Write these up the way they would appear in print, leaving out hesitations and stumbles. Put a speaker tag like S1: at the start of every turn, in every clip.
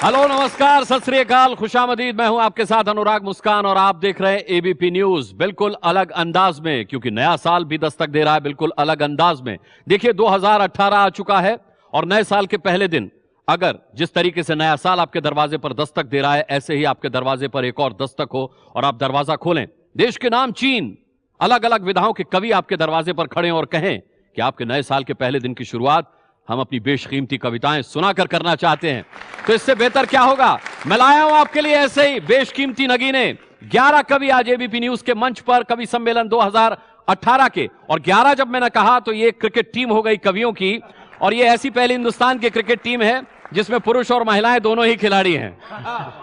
S1: Hello, नमस्कार, सत श्री अकाल, खुशामदीद। मैं हूं आपके साथ अनुराग मुस्कान और आप देख रहे हैं एबीपी न्यूज, बिल्कुल अलग अंदाज में, क्योंकि नया साल भी दस्तक दे रहा है बिल्कुल अलग अंदाज में। देखिए 2018 आ चुका है और नए साल के पहले दिन अगर जिस तरीके से नया साल आपके दरवाजे पर दस्तक दे रहा है, ऐसे ही आपके दरवाजे पर एक और दस्तक हो और आप दरवाजा खोलें, देश के नाम चीन, अलग अलग विधाओं के कवि आपके दरवाजे पर खड़े और कहें कि आपके नए साल के पहले दिन की शुरुआत हम अपनी बेशकीमती कविताएं सुनाकर करना चाहते हैं, तो इससे बेहतर क्या होगा। मैं लाया हूं आपके लिए ऐसे ही बेशकीमती नगीने। 11 कवि आज एबीपी न्यूज के मंच पर कवि सम्मेलन 2018 के, और 11 जब मैंने कहा तो ये क्रिकेट टीम हो गई कवियों की, और ये ऐसी पहली हिंदुस्तान की क्रिकेट टीम है जिसमें पुरुष और महिलाएं दोनों ही खिलाड़ी हैं।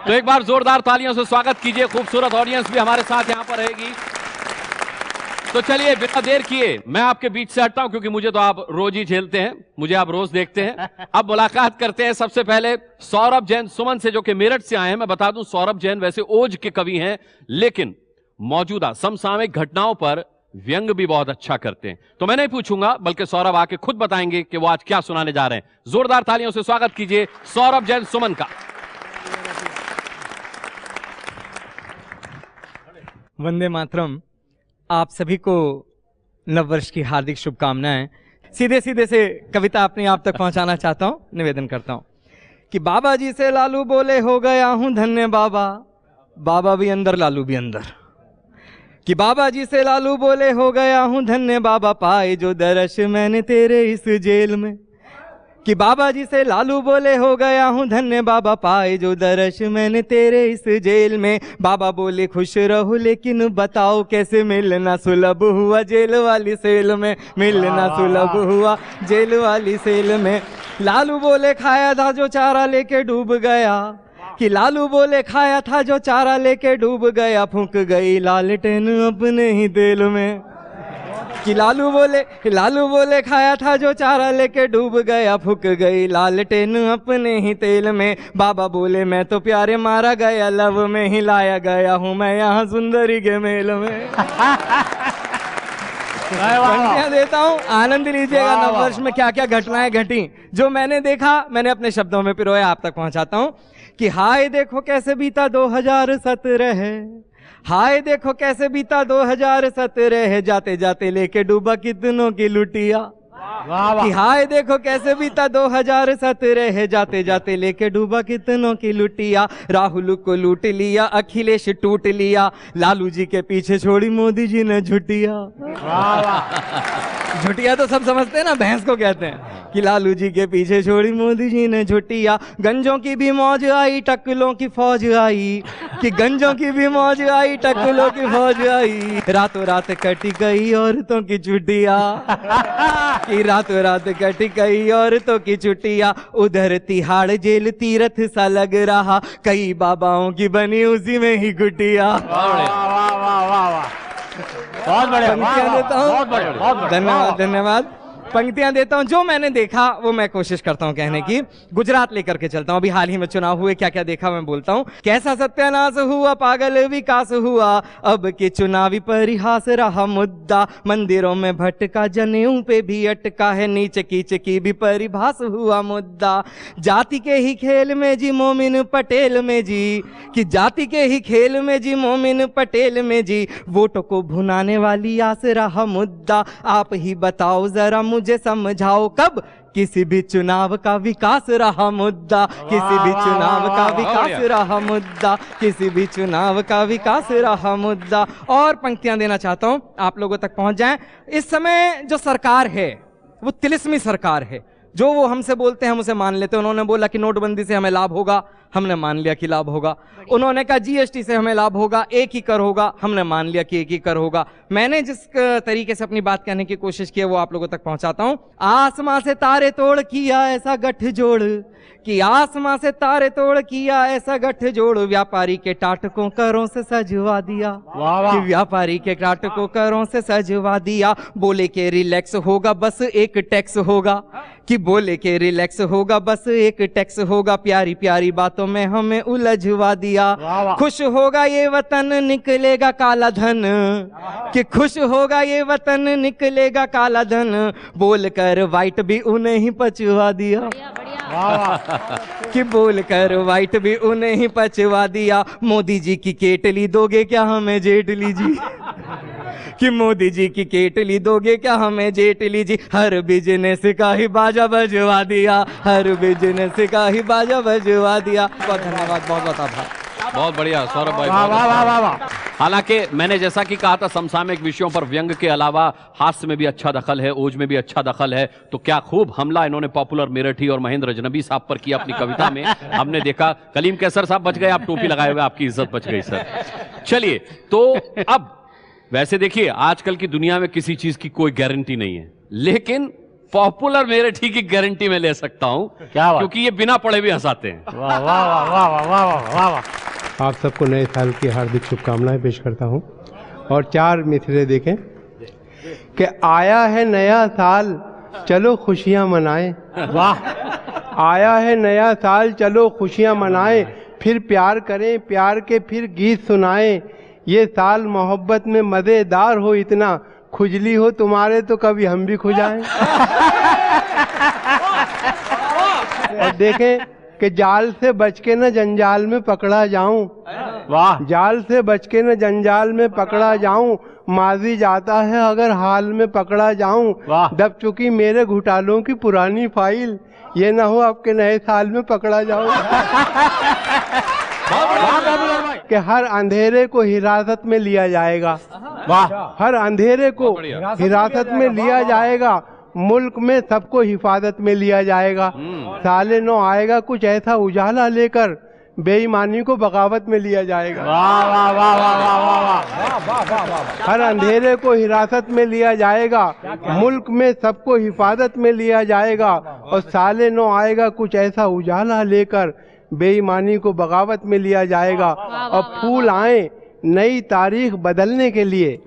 S1: तो एक बार जोरदार तालियों से स्वागत कीजिए। खूबसूरत ऑडियंस भी हमारे साथ यहां पर रहेगी। तो चलिए बिना देर किए मैं आपके बीच से हटता हूं, क्योंकि मुझे तो आप रोज ही झेलते हैं, मुझे आप रोज देखते हैं। अब मुलाकात करते हैं सबसे पहले सौरभ जैन सुमन से, जो कि मेरठ से आए हैं। मैं बता दूं सौरभ जैन वैसे ओज के कवि हैं, लेकिन मौजूदा समसामयिक घटनाओं पर व्यंग भी बहुत अच्छा करते हैं। तो मैं नहीं पूछूंगा, बल्कि सौरभ आके खुद बताएंगे कि वो आज क्या सुनाने जा रहे हैं। जोरदार तालियों से स्वागत कीजिए सौरभ जैन सुमन का।
S2: वंदे मातरम। आप सभी को नववर्ष की हार्दिक शुभकामनाएं। सीधे सीधे से कविता अपने आप तक पहुंचाना चाहता हूं, निवेदन करता हूं कि बाबा जी से लालू बोले हो गया हूं धन्य बाबा, बाबा भी अंदर लालू भी अंदर। कि बाबा जी से लालू बोले हो गया हूं धन्य बाबा, पाए जो दर्श मैंने तेरे इस जेल में। कि बाबा जी से लालू बोले हो गया हूं धन्य बाबा, पाए जो दर्श मैंने तेरे इस जेल में। बाबा बोले खुश रहो लेकिन बताओ कैसे मिलना सुलभ हुआ जेल वाली सेल में, मिलना सुलभ हुआ जेल वाली सेल में। लालू बोले खाया था जो चारा लेके डूब गया, कि लालू बोले खाया था जो चारा लेके डूब गया, फूंक गई लालटेन अपने ही तेल में। कि लालू बोले खाया था जो चारा लेके डूब गया, फूंक गई लालटेन अपने ही तेल में। बाबा बोले मैं तो प्यारे मारा गया, लव में ही लाया गया हूँ मैं यहाँ सुंदरी के मेल में। पंक्तियां देता हूँ, आनंद लीजिएगा। नववर्ष में क्या क्या घटनाएं घटी जो मैंने देखा, मैंने अपने शब्दों में पिरोया, आप तक पहुंचाता हूँ। कि हाय देखो कैसे बीता 2017 है, हाय देखो कैसे बीता 2017 है, जाते जाते लेके डूबा कितनों की लुटिया। कि हाय देखो कैसे बीता 2017 है, जाते जाते लेके डूबा कितनों की लुटिया। राहुल को लूट लिया, अखिलेश टूट लिया, लालू जी के पीछे छोड़ी मोदी जी ने झुटिया। झुटिया तो सब समझते हैं ना, भैंस को कहते हैं। कि लालू जी के पीछे छोड़ी मोदी जी ने झुटिया। गंजों की भी मौज आई, टकलों की फौज आई, कि गंजों की भी मौज आई, टकलों की फौज आई। रातों रात कटी गई औरतों की छुट्टियां, कि रातों रात कटी गई औरतों की छुट्टियां। उधर तिहाड़ जेल तीरथ सा लग रहा, कई बाबाओं की बनी उसी में ही गुटिया। बहुत बढ़िया, धन्यवाद धन्यवाद। पंक्तियां देता हूं, जो मैंने देखा वो मैं कोशिश करता हूं कहने की। गुजरात लेकर के चलता हूं, अभी हाल ही में चुनाव हुए, क्या क्या देखा मैं बोलता हूं। कैसा सत्यानाश हुआ, पागल विकास हुआ, अब के चुनावी परिहास रहा मुद्दा। मंदिरों में भटका, जनेऊ पे भी अटका है, नीच कीच की भी परिभाष हुआ मुद्दा। जाति के ही खेल में जी मोमिन पटेल में जी, कि जाति के ही खेल में जी मोमिन पटेल में जी, वोटों को भुनाने वाली आस रहा मुद्दा। आप ही बताओ जरा मुझे समझाओ, कब किसी भी चुनाव का विकास रहा मुद्दा, किसी भी चुनाव का विकास रहा मुद्दा, किसी भी चुनाव का विकास रहा मुद्दा। और पंक्तियां देना चाहता हूं, आप लोगों तक पहुंच जाएं। इस समय जो सरकार है वो तिलिस्मी सरकार है, जो वो हमसे बोलते हैं हम उसे मान लेते हैं। उन्होंने बोला कि नोटबंदी से हमें लाभ होगा, हमने मान लिया कि लाभ होगा। उन्होंने कहा जीएसटी से हमें लाभ होगा, एक ही कर होगा, हमने मान लिया कि एक ही कर होगा। मैंने जिस तरीके से अपनी बात कहने की कोशिश की है वो आप लोगों तक पहुंचाता हूं। आसमां से तारे तोड़ किया ऐसा गठजोड़, कि आसमां से तारे तोड़ किया ऐसा गठजोड़, व्यापारी के टाटकों करों से सजवा दिया, कि व्यापारी के टाटकों करों से सजवा दिया। बोले के रिलैक्स होगा बस एक टैक्स होगा, कि बोले के रिलैक्स होगा बस एक टैक्स होगा। प्यारी प्यारी बातों में हमें उलझवा दिया। खुश होगा ये वतन निकलेगा काला धन, कि खुश होगा ये वतन निकलेगा काला धन, बोल कर वाइट भी उन्हें ही पचवा दिया। कि बोल कर वाइट भी उन्हें ही पचवा दिया, मोदी जी की केटली दोगे क्या हमें जेटली जी? कि मोदी जी की केटली दोगे क्या हमें जेटली जी? हर बिजनेस का ही बाजा बजवा दिया, हर बिजनेस का ही बाजा बजवा दिया। बहुत धन्यवाद, बहुत बहुत आभार।
S1: बहुत बढ़िया सौरभ भाई।
S3: वाह वाह वाह वाह वाह।
S1: हालांकि मैंने जैसा कि कहा था, समसामयिक विषयों पर व्यंग के अलावा हास्य में भी अच्छा दखल है, ओज में भी अच्छा दखल है। तो क्या खूब हमला इन्होंने पॉपुलर मेरठी और महेंद्र अजनबी साहब पर किया अपनी कविता में। हमने देखा कलीम कैसर साहब बच गए, आप टोपी लगाए हुए, आपकी इज्जत बच गई सर। चलिए, तो अब वैसे देखिए आजकल की दुनिया में किसी चीज की कोई गारंटी नहीं है, लेकिन पॉपुलर मेरठी की गारंटी मैं ले सकता हूं,
S3: क्या बात?
S1: क्योंकि ये बिना पढ़े भी हंसाते हैं।
S3: वाह वाह वाह वाह वाह वाह वाह वाह।
S4: आप सबको नए साल की हार्दिक शुभकामनाएं पेश करता हूं। और 4 मिसरे देखें कि आया है नया साल, चलो खुशियां मनाएं।
S3: वाह।
S4: आया है नया साल, चलो खुशियां मनाएं, फिर प्यार करें, प्यार के फिर गीत सुनाएं। ये साल मोहब्बत में मज़ेदार हो इतना, खुजली हो तुम्हारे तो कभी हम भी खुजाएं। और देखें कि जाल से बच के न जंजाल में पकड़ा जाऊं।
S3: वाह।
S4: जाल से बच के न जंजाल में पकड़ा जाऊं, माजी जाता है अगर हाल में पकड़ा जाऊं।
S3: वाह।
S4: दब चुकी मेरे घुटालों की पुरानी फाइल, ये ना हो आपके नए साल में पकड़ा जाऊं। कि हर अंधेरे को हिरासत में लिया जाएगा।
S3: वाह।
S4: हर अंधेरे को हिरासत में लिया जाएगा, मुल्क में सबको हिफाजत में लिया जाएगा। साले नो आएगा कुछ ऐसा उजाला लेकर, बेईमानी को बगावत में लिया जाएगा।
S3: वाह वाह वाह वाह वाह वाह।
S4: हर अंधेरे को हिरासत में लिया जाएगा, मुल्क में सबको हिफाजत में लिया जाएगा। और साले नो आएगा कुछ ऐसा उजाला लेकर, बेईमानी को बगावत में लिया जाएगा। और फूल आए नई तारीख बदलने के लिए,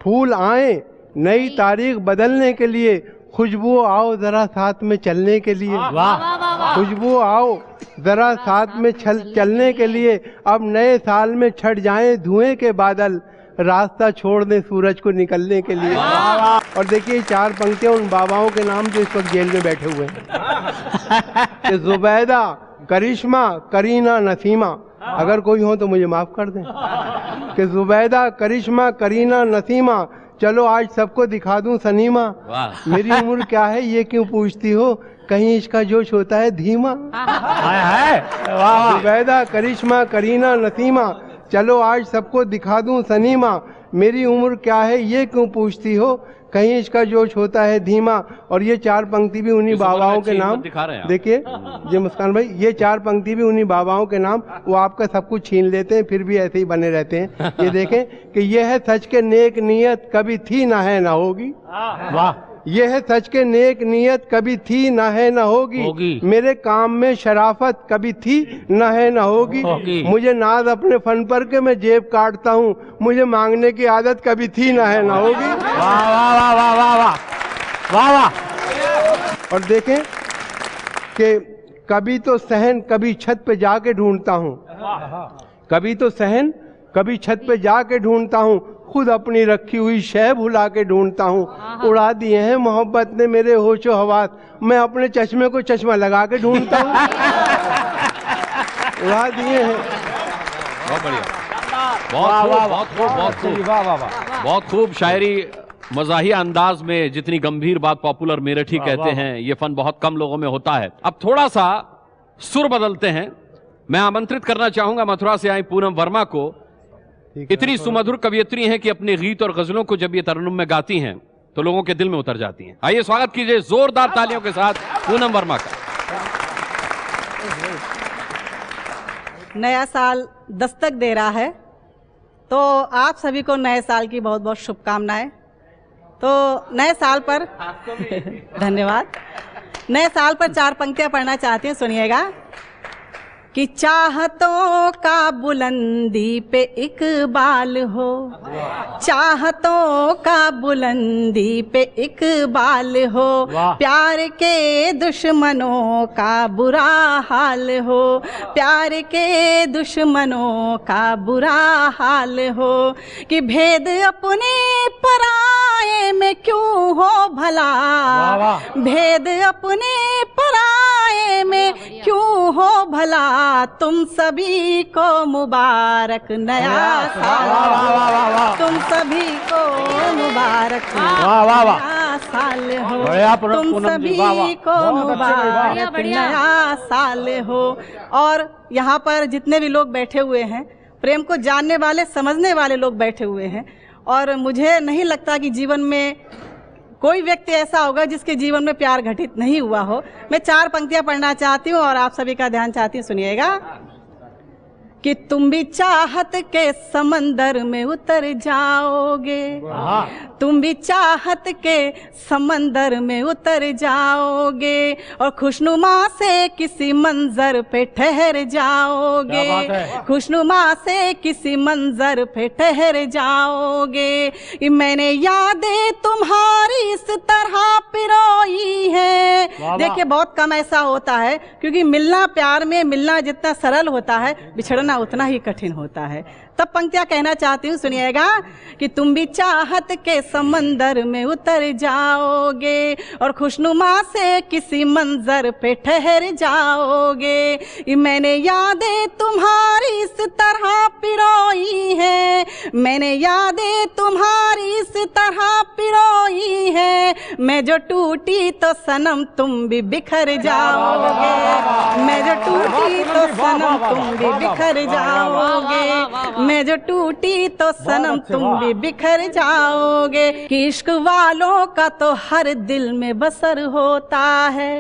S4: फूल आए नई तारीख बदलने के लिए, खुशबू आओ जरा साथ में चलने के लिए।
S3: वाह।
S4: खुशबू आओ जरा साथ में चलने के लिए। अब नए साल में छट जाएं धुएं के बादल, रास्ता छोड़ दें सूरज को निकलने के लिए। और देखिए 4 पंक्तियां उन बाबाओं के नाम जो इस वक्त जेल में बैठे हुए हैं। कि जुबैदा, करिश्मा, करीना, नसीमा, अगर कोई हो तो मुझे माफ कर दें। कि जुबैदा, करिश्मा, करीना, नसीमा, चलो आज सबको दिखा दूं सनीमा। मेरी उम्र क्या है ये क्यों पूछती हो, कहीं इसका जोश होता है धीमा।
S3: वाह।
S4: जुबैदा, करिश्मा, करीना, नसीमा, चलो आज सबको दिखा दूं सनीमा। मेरी उम्र क्या है ये क्यों पूछती हो, कहीं इसका जोश होता है धीमा। और ये 4 पंक्ति भी उन्हीं बाबाओं के नाम, देखिए ये मुस्कान भाई, ये 4 पंक्ति भी उन्हीं बाबाओं के नाम। वो आपका सब कुछ छीन लेते हैं, फिर भी ऐसे ही बने रहते हैं। ये देखें कि ये है सच के नेक नियत, कभी थी ना है ना होगी।
S3: वाह।
S4: ये है सच के नेक नियत, कभी थी ना है ना होगी। मेरे काम में शराफत, कभी थी ना है ना होगी। मुझे नाज अपने फन पर के मैं जेब काटता हूँ, मुझे मांगने की आदत कभी थी ना है ना होगी।
S3: वाह वाह वाह वाह वाह वाह वाह।
S4: और देखें कि कभी तो सहन, कभी छत पे जाके ढूंढता हूँ। कभी तो सहन, कभी छत पे जाके ढूंढता हूँ, खुद अपनी रखी हुई शय भुला के ढूंढता हूँ। उड़ा दिए हैं मोहब्बत ने मेरे होशो हवास, मैं अपने चश्मे को चश्मा लगा के ढूंढता हूँ। उड़ा दिए हैं।
S1: बहुत बढ़िया, बहुत खूब शायरी, मज़ाहिया अंदाज में जितनी गंभीर बात पॉपुलर मेरठी कहते हैं, ये फन बहुत कम लोगों में होता है। अब थोड़ा सा सुर बदलते हैं। मैं आमंत्रित करना चाहूंगा मथुरा से आई पूनम वर्मा को। इतनी सुमधुर कवियत्री हैं कि अपने गीत और गजलों को जब ये तरन्नुम में गाती हैं तो लोगों के दिल में उतर जाती हैं। आइए स्वागत कीजिए जोरदार तालियों के साथ पूनम वर्मा का।
S5: नया साल दस्तक दे रहा है, तो आप सभी को नए साल की बहुत बहुत शुभकामनाएं। तो नए साल पर धन्यवाद। नए साल पर 4 पंक्तियां पढ़ना चाहती हूँ, सुनिएगा। कि चाहतों का बुलंदी पे इकबाल हो, चाहतों का बुलंदी पे इकबाल हो, प्यार के दुश्मनों का बुरा हाल हो, प्यार के दुश्मनों का बुरा हाल हो। कि भेद अपने पराये में क्यों हो भला, भेद अपने पराये में क्यों हो भला, तुम सभी को मुबारक नया साल, तुम सभी को मुबारक नया साल हो, तुम सभी को मुबारक नया साल हो। और यहाँ पर जितने भी लोग बैठे हुए हैं, प्रेम को जानने वाले समझने वाले लोग बैठे हुए हैं, और मुझे नहीं लगता कि जीवन में कोई व्यक्ति ऐसा होगा जिसके जीवन में प्यार घटित नहीं हुआ हो। मैं 4 पंक्तियां पढ़ना चाहती हूँ और आप सभी का ध्यान चाहती हूँ, सुनिएगा। कि तुम भी चाहत के समंदर में उतर जाओगे, तुम भी चाहत के समंदर में उतर जाओगे, और खुशनुमा से किसी मंजर पे ठहर जाओगे, खुशनुमा से किसी मंजर पे ठहर जाओगे। कि मैंने यादें तुम्हारी इस तरह पिरोई है। देखिए बहुत कम ऐसा होता है, क्योंकि मिलना, प्यार में मिलना जितना सरल होता है, बिछड़ना उतना ही कठिन होता है। तब पंक्तियां कहना चाहती हूँ, सुनिएगा। कि तुम भी चाहत के समंदर में उतर जाओगे, और खुशनुमा से किसी मंजर पे ठहर जाओगे। मैंने यादें तुम्हारी इस तरह पिरोई है, मैंने यादें तुम्हारी इस तरह पिरोई है। मैं जो टूटी तो सनम तुम भी बिखर जाओगे, मैं जो टूटी तो सनम तुम भी बिखर जाओगे, मैं जो टूटी तो सनम तुम भी बिखर जाओगे। कि इश्क वालों का तो हर दिल में बसर होता है,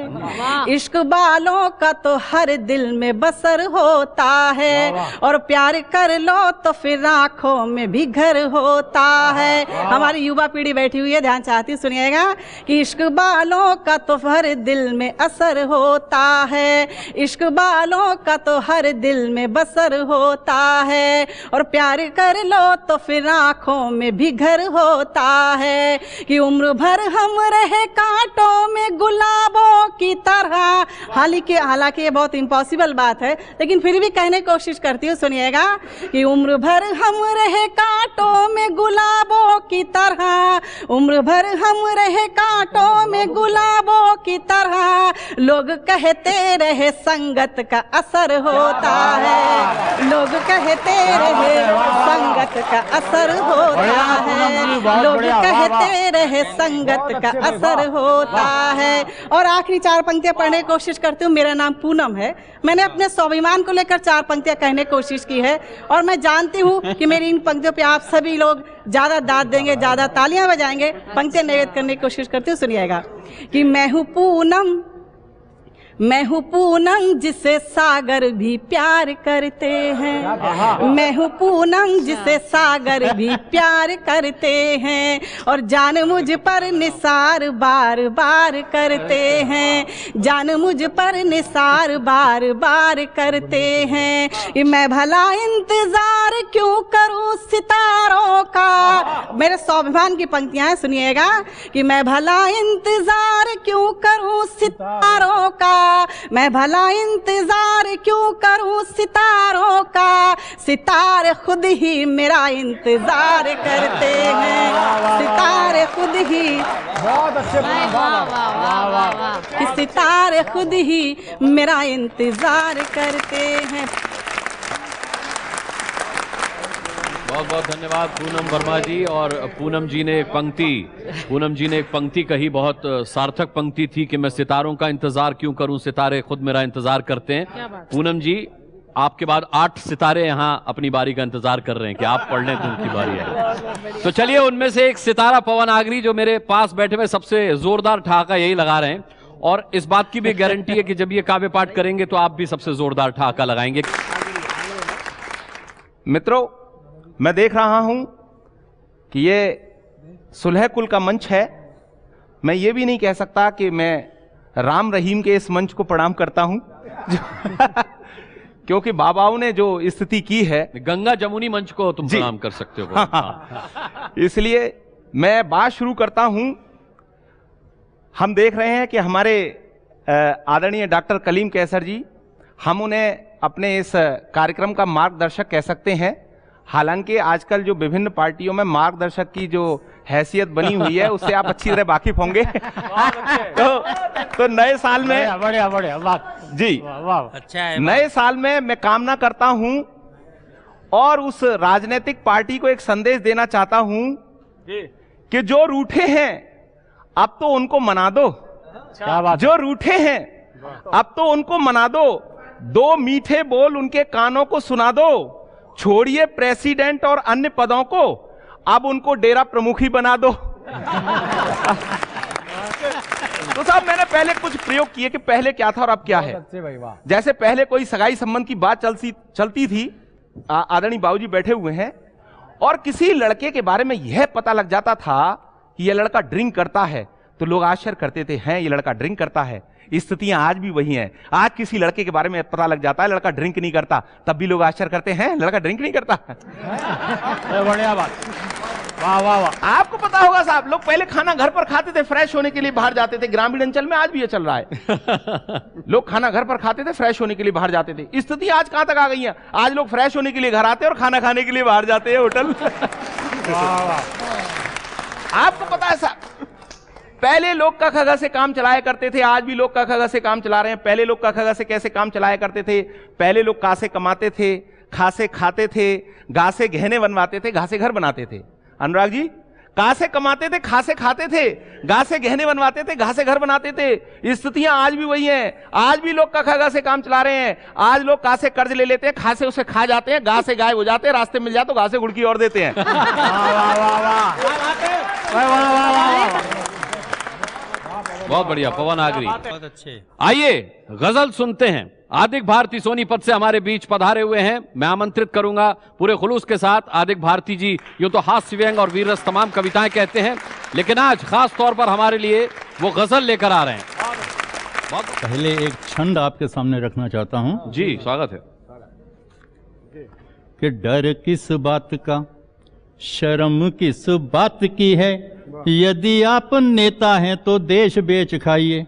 S5: इश्क वालों का तो हर दिल में बसर होता है, और प्यार कर लो तो फिर आंखों में भी घर होता है। हमारी युवा पीढ़ी बैठी हुई है, ध्यान चाहती, सुनिएगा। कि इश्क वालों का तो हर दिल में असर होता है, इश्क वालों का तो हर दिल में बसर होता है, और प्यार कर लो तो फिर आंखों में भी घर होता है। कि उम्र भर हम रहे कांटों में गुलाबों की तरह। हालांकि ये बहुत इम्पॉसिबल बात है, लेकिन फिर भी कहने की कोशिश करती हूँ, सुनिएगा। कि उम्र भर हम रहे कांटों में गुलाबों की तरह, उम्र भर हम रहे कांटों में गुलाबों की तरह, लोग कहते रहे संगत का असर होता है, लोग कहते रहे संगत का असर होता है, लोग कहते रहे संगत का असर होता है। और आखिरी 4 पंक्तियां पढ़ने की कोशिश करती हूँ। मेरा नाम पूनम है, मैंने अपने स्वाभिमान को लेकर 4 पंक्तियां कहने की कोशिश की है, और मैं जानती हूँ कि मेरी इन पंक्तियों पे आप सभी लोग ज्यादा दाद देंगे, ज्यादा तालियां बजाएंगे। पंक्तियां निवेद करने की कोशिश करती हूँ, सुनिएगा। कि मैं हूँ पूनम, मैं हूँ पूनम जिसे सागर भी प्यार करते हैं, मैं हूँ पूनम जिसे सागर भी प्यार करते हैं, और जान मुझ पर निसार बार बार करते हैं, जान मुझ पर निसार बार बार करते हैं। मैं भला इंतजार क्यों करूं सितारों का। मेरे स्वाभिमान की पंक्तियां हैं, सुनिएगा। कि मैं भला इंतजार क्यों करूं सितारों का, मैं भला इंतजार क्यों करूं सितारों का, सितारे खुद ही मेरा इंतजार करते हैं, सितारे खुद ही,
S3: बहुत अच्छे,
S5: कि सितारे खुद ही मेरा इंतजार करते हैं।
S1: बहुत बहुत धन्यवाद पूनम वर्मा जी। और पूनम जी ने एक पंक्ति कही, बहुत सार्थक पंक्ति थी कि मैं सितारों का इंतजार क्यों करूं, सितारे खुद मेरा इंतजार करते हैं। पूनम जी, आपके बाद 8 सितारे यहाँ अपनी बारी का इंतजार कर रहे हैं कि आप पढ़ लें तो उनकी बारी है। तो चलिए, उनमें से एक सितारा पवन आगरी जो मेरे पास बैठे हुए सबसे जोरदार ठहाका यही लगा रहे हैं, और इस बात की भी गारंटी है कि जब ये काव्य पाठ करेंगे तो आप भी सबसे जोरदार ठहाका लगाएंगे।
S6: मित्रों, मैं देख रहा हूं कि ये सुलह कुल का मंच है। मैं ये भी नहीं कह सकता कि मैं राम रहीम के इस मंच को प्रणाम करता हूं क्योंकि बाबाओं ने जो स्थिति की है,
S1: गंगा जमुनी मंच को तुम प्रणाम कर सकते हो।
S6: हाँ। इसलिए मैं बात शुरू करता हूं। हम देख रहे हैं कि हमारे आदरणीय डॉक्टर कलीम कैसर जी, हम उन्हें अपने इस कार्यक्रम का मार्गदर्शक कह सकते हैं। हालांकि आजकल जो विभिन्न पार्टियों में मार्गदर्शक की जो हैसियत बनी हुई है उससे आप अच्छी तरह वाकिफ होंगे। तो नए साल में
S3: बढ़िया बढ़िया वाह
S6: जी,
S3: वाह
S7: अच्छा है।
S6: नए साल में मैं कामना करता हूं और उस राजनीतिक पार्टी को एक संदेश देना चाहता हूं कि जो रूठे हैं अब तो उनको मना दो,
S3: क्या बात
S6: जो रूठे हैं अब तो उनको मना दो, 2 मीठे बोल उनके कानों को सुना दो, छोड़िए प्रेसिडेंट और अन्य पदों को, अब उनको डेरा प्रमुख ही बना दो। तो साहब मैंने पहले कुछ प्रयोग किए कि पहले क्या था और अब क्या है। जैसे पहले कोई सगाई संबंध की बात चलती थी, आदरणीय बाबूजी बैठे हुए हैं, और किसी लड़के के बारे में यह पता लग जाता था कि यह लड़का ड्रिंक करता है, तो लोग आश्चर्य करते थे, हैं ये लड़का ड्रिंक करता है। स्थितियां आज भी वही हैं। आज किसी लड़के के बारे में पता लग जाता है लड़का ड्रिंक नहीं करता, तब भी लोग आश्चर्य करते हैं लड़का ड्रिंक नहीं करता।
S3: बढ़िया बात, वाह वाह वाह।
S6: आपको पता होगा साहब, लोग पहले खाना घर पर खाते थे, फ्रेश होने के लिए बाहर जाते थे। ग्रामीण अंचल में आज भी ये चल रहा है। लोग खाना घर पर खाते थे, फ्रेश होने के लिए बाहर जाते थे। स्थिति आज कहां तक आ गई है, आज लोग फ्रेश होने के लिए घर आते हैं और खाना खाने के लिए बाहर जाते हैं होटल। आपको पता है साहब, पहले लोग का खगा से काम चलाया करते थे, आज भी लोग का खगा से काम चला रहे हैं। पहले लोग का खगा से कैसे काम चलाया करते थे, पहले लोग कासे कमाते थे, खासे खाते थे, घासे गहने बनवाते थे, घासे घर बनाते थे। अनुराग जी, कासे कमाते थे, खासे खाते थे, घासे गहने बनवाते थे, घासे घर बनाते थे। स्थितियां आज भी वही हैं। आज भी लोग का खगा से काम चला रहे हैं। आज लोग कासे कर्ज ले लेते हैं, खासे उसे खा जाते हैं, घासे गायब हो जाते हैं, रास्ते मिल जाए तो घासे गुड़की और देते हैं।
S1: बहुत बढ़िया पवन आगरी।
S7: बहुत अच्छे।
S1: आइए गजल सुनते हैं। आदिक भारती सोनीपत से हमारे बीच पधारे हुए हैं। मैं आमंत्रित करूंगा पूरे खुलूस के साथ। आदिक भारती जी यूं तो हास्य व्यंग और वीररस तमाम कविताएं कहते हैं, लेकिन आज खास तौर पर हमारे लिए वो गजल लेकर आ रहे हैं।
S8: पहले एक छंद आपके सामने रखना चाहता हूं।
S1: जी स्वागत है।
S8: कि डर किस बात का, शर्म किस बात की है, यदि आप नेता हैं तो देश बेच खाइए।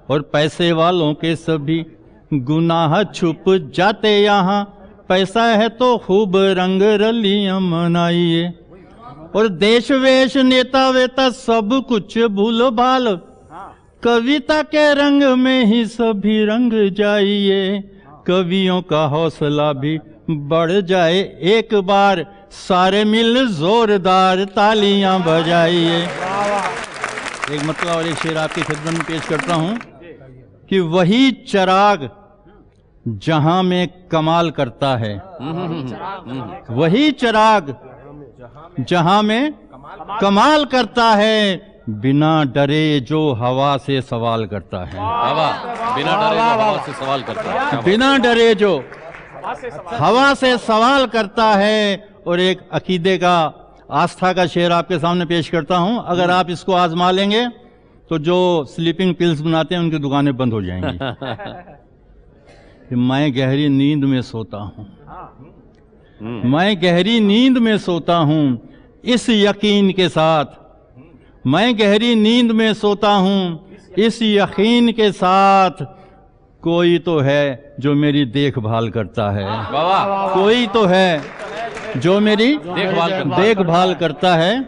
S8: और पैसे वालों के सभी गुनाह छुप जाते यहाँ, पैसा है तो खूब रंग रलियां मनाइए। और देश वेश नेता वेता सब कुछ भूल भाल, कविता के रंग में ही सभी रंग जाइए। कवियों का हौसला भी बढ़ जाए एक बार, सारे मिल जोरदार तालियां बजाइए। एक मतलब और एक शेर आपकी खिदमत में पेश करता हूं कि वही चिराग जहां में कमाल करता है, वही चिराग जहां में कमाल करता है, बिना डरे जो हवा से सवाल करता है।
S1: बिना डरे जो हवा से सवाल करता है।
S8: बिना डरे जो हवा से सवाल करता है। और एक अकीदे का, आस्था का शेर आपके सामने पेश करता हूं। अगर आप इसको आजमा लेंगे तो जो स्लीपिंग पिल्स बनाते हैं उनकी दुकानें बंद हो जाएंगी। कि मैं गहरी नींद में सोता हूं, मैं गहरी नींद में सोता हूं इस यकीन के साथ, मैं गहरी नींद में सोता हूं इस यकीन के साथ, कोई तो है जो मेरी देखभाल करता है। कोई तो है जो मेरी देखभाल करता है।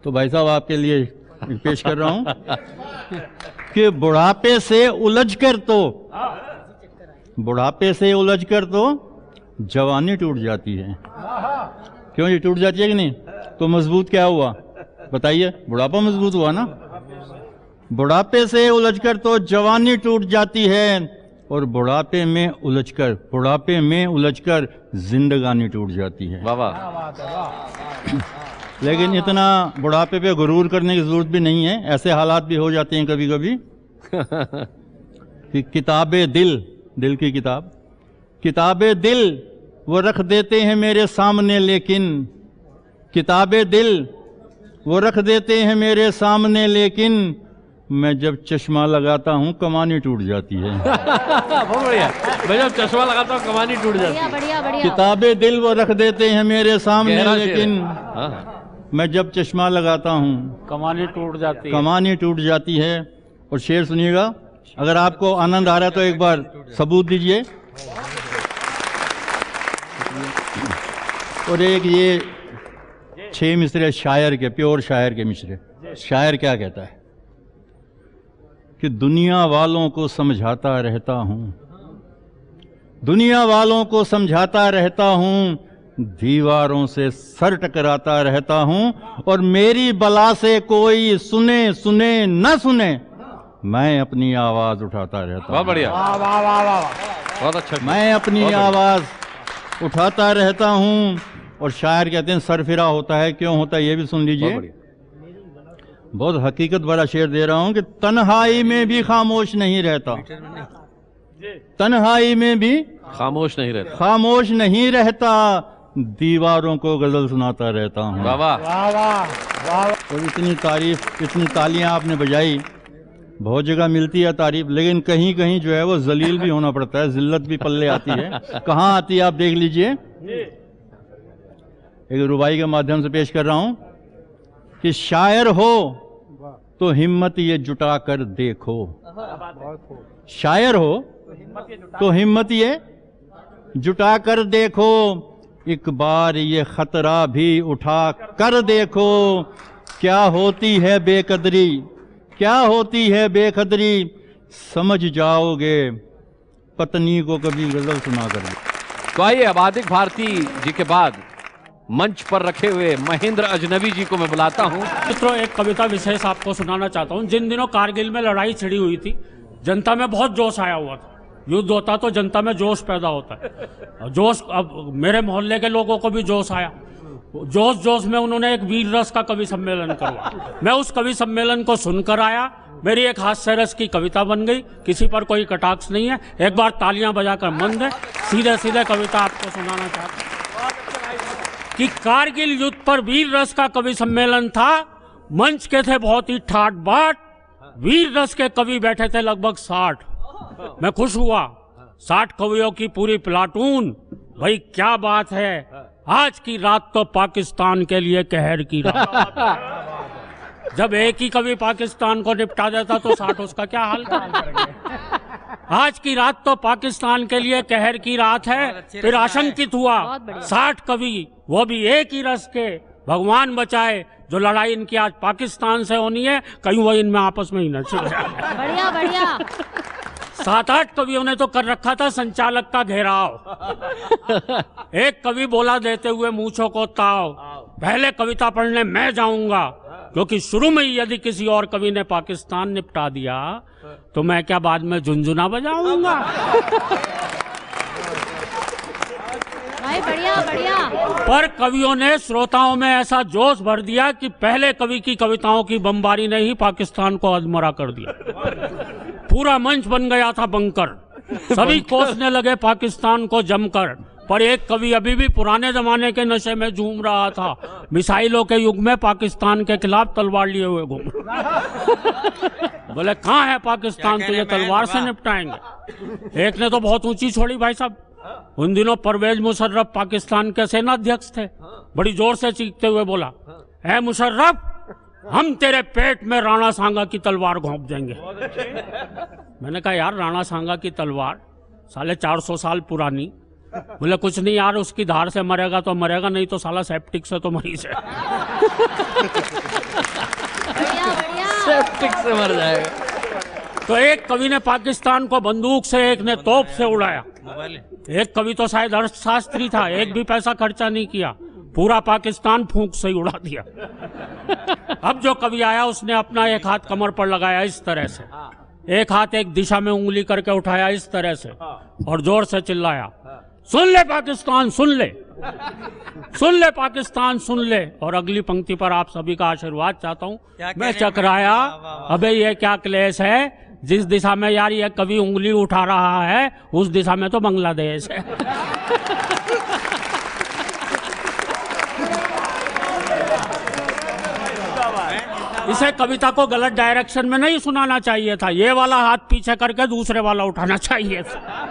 S8: तो भाई साहब आपके लिए पेश कर रहा हूं कि बुढ़ापे से उलझकर तो जवानी टूट जाती है। क्यों ये टूट जाती है कि नहीं? तो मजबूत क्या हुआ बताइए? बुढ़ापा मजबूत हुआ ना। बुढ़ापे से उलझकर तो जवानी टूट जाती है, और बुढ़ापे में उलझकर जिंदगानी टूट जाती है। लेकिन इतना बुढ़ापे पे गुरूर करने की जरूरत भी नहीं है। ऐसे हालात भी हो जाते हैं कभी कभी कि किताबे दिल की किताबे दिल वो रख देते हैं मेरे सामने, लेकिन किताबे दिल वो रख देते हैं मेरे सामने, लेकिन मैं जब चश्मा लगाता हूँ कमानी टूट जाती है।
S1: बहुत बढ़िया। मैं जब चश्मा लगाता हूँ कमानी टूट जाती है।
S9: बढ़िया बढ़िया।
S8: किताबें दिल वो रख देते हैं मेरे सामने, लेकिन मैं जब चश्मा लगाता हूँ कमानी टूट जाती है। और शेर सुनिएगा, अगर आपको आनंद आ रहा है तो एक बार सबूत दीजिए। और एक ये 6 मिसरे शायर के, प्योर शायर के मिसरे। शायर क्या कहता है कि दुनिया वालों को समझाता रहता हूं, दुनिया वालों को समझाता रहता हूं, दीवारों से सर टकराता रहता हूं, और मेरी बला से कोई सुने सुने न सुने, मैं अपनी आवाज उठाता रहता हूं।
S1: बहुत बढ़िया,
S3: वाह वाह वाह वाह।
S1: बहुत अच्छा।
S8: मैं अपनी आवाज उठाता रहता हूं। और शायर कहते हैं सरफिरा होता है, क्यों होता है ये भी सुन लीजिए। बहुत हकीकत वाला शेर दे रहा हूं कि तन्हाई में भी खामोश नहीं रहता, तन्हाई में भी
S1: खामोश नहीं रहता।
S8: खामोश नहीं रहता, दीवारों को गजल सुनाता रहता हूं।
S1: वाह वाह।
S3: वाह वाह वाह।
S8: और इतनी तारीफ, इतनी तालियां आपने बजाई, बहुत जगह मिलती है तारीफ, लेकिन कहीं कहीं जो है वो जलील भी होना पड़ता है, जिल्लत भी पल्ले आती है। कहाँ आती है आप देख लीजिए। एक रुबाई के माध्यम से पेश कर रहा हूं कि शायर हो तो हिम्मत ये जुटा कर देखो, शायर हो तो हिम्मत ये जुटा कर देखो, एक बार ये खतरा भी उठा कर देखो, क्या होती है बेकदरी, क्या होती है बेकदरी, समझ जाओगे पत्नी को कभी गजल सुना कर।
S1: तो आइए अब आदिक भारती जी के बाद मंच पर रखे हुए महेंद्र अजनबी जी को मैं बुलाता हूं।
S7: मित्रों, एक कविता विशेष आपको सुनाना चाहता हूं। जिन दिनों कारगिल में लड़ाई छिड़ी हुई थी, जनता में बहुत जोश आया हुआ था। युद्ध होता तो जनता में जोश पैदा होता है। जोश, अब मेरे मोहल्ले के लोगों को भी जोश आया। जोश जोश में उन्होंने एक वीर रस का कवि सम्मेलन करवाया। मैं उस कवि सम्मेलन को सुनकर आया, मेरी एक हास्य रस की कविता बन गई। किसी पर कोई कटाक्ष नहीं है। एक बार तालियां बजाकर मन दे। सीधे सीधे कविता आपको सुनाना चाहता हूं कि कारगिल युद्ध पर वीर रस का कवि सम्मेलन था। मंच के थे बहुत ही ठाट बाट, वीर रस के कवि बैठे थे लगभग 60। मैं खुश हुआ, 60 कवियों की पूरी प्लाटून। भाई क्या बात है, आज की रात तो पाकिस्तान के लिए कहर की रात। जब एक ही कवि पाकिस्तान को निपटा देता तो 60 उसका क्या हाल करेंगे। आज की रात तो पाकिस्तान के लिए कहर की रात है। फिर आशंकित हुआ 60 कवि, वो भी एक ही रस के। भगवान बचाए, जो लड़ाई इनकी आज पाकिस्तान से होनी है, कहीं वो इनमें आपस में ही न छिड़ जाए।
S9: बढ़िया बढ़िया।
S7: 7-8 कवियों ने तो कर रखा था संचालक का घेराव। एक कवि बोला देते हुए मूंछों को ताव, पहले कविता पढ़ने मैं जाऊंगा, क्योंकि शुरू में ही यदि किसी और कवि ने पाकिस्तान निपटा दिया तो मैं क्या बाद में झुनझुना बजाऊंगा।
S9: भाई बढ़िया बढ़िया।
S7: पर कवियों ने श्रोताओं में ऐसा जोश भर दिया कि पहले कवि की कविताओं की बमबारी ने ही पाकिस्तान को अधमरा कर दिया। पूरा मंच बन गया था बंकर, सभी कोसने लगे पाकिस्तान को जमकर। पर एक कवि अभी भी पुराने जमाने के नशे में झूम रहा था, मिसाइलों के युग में पाकिस्तान के खिलाफ तलवार लिए हुए घूम। बोले कहाँ है पाकिस्तान, तो ये तलवार से निपटाएंगे। एक ने तो बहुत ऊंची छोड़ी भाई साहब। उन दिनों परवेज मुशर्रफ पाकिस्तान के सेनाध्यक्ष थे। बड़ी जोर से चीखते हुए बोला, ऐ मुशर्रफ, हम तेरे पेट में राणा सांगा की तलवार घोंप देंगे। मैंने कहा यार राणा सांगा की तलवार साले 400 साल पुरानी। बोले कुछ नहीं यार, उसकी धार से मरेगा तो मरेगा, नहीं तो साला सेप्टिक से तो मरी से।
S1: सेप्टिक से मर जाएगा।
S7: तो एक कवि ने पाकिस्तान को बंदूक से, एक ने तोप से उड़ाया। एक कवि तो शायद अर्थशास्त्री था, एक भी पैसा खर्चा नहीं किया, पूरा पाकिस्तान फूंक से ही उड़ा दिया। अब जो कवि आया उसने अपना एक हाथ कमर पर लगाया इस तरह से, एक हाथ एक दिशा में उंगली करके उठाया इस तरह से, और जोर से चिल्लाया, सुन ले पाकिस्तान सुन ले, सुन ले पाकिस्तान सुन ले। और अगली पंक्ति पर आप सभी का आशीर्वाद चाहता हूं। मैं चकराया, अबे ये क्या क्लेश है, जिस दिशा में यार ये कवि उंगली उठा रहा है उस दिशा में तो बांग्लादेश है। इसे कविता को गलत डायरेक्शन में नहीं सुनाना चाहिए था, ये वाला हाथ पीछे करके दूसरे वाला उठाना चाहिए था।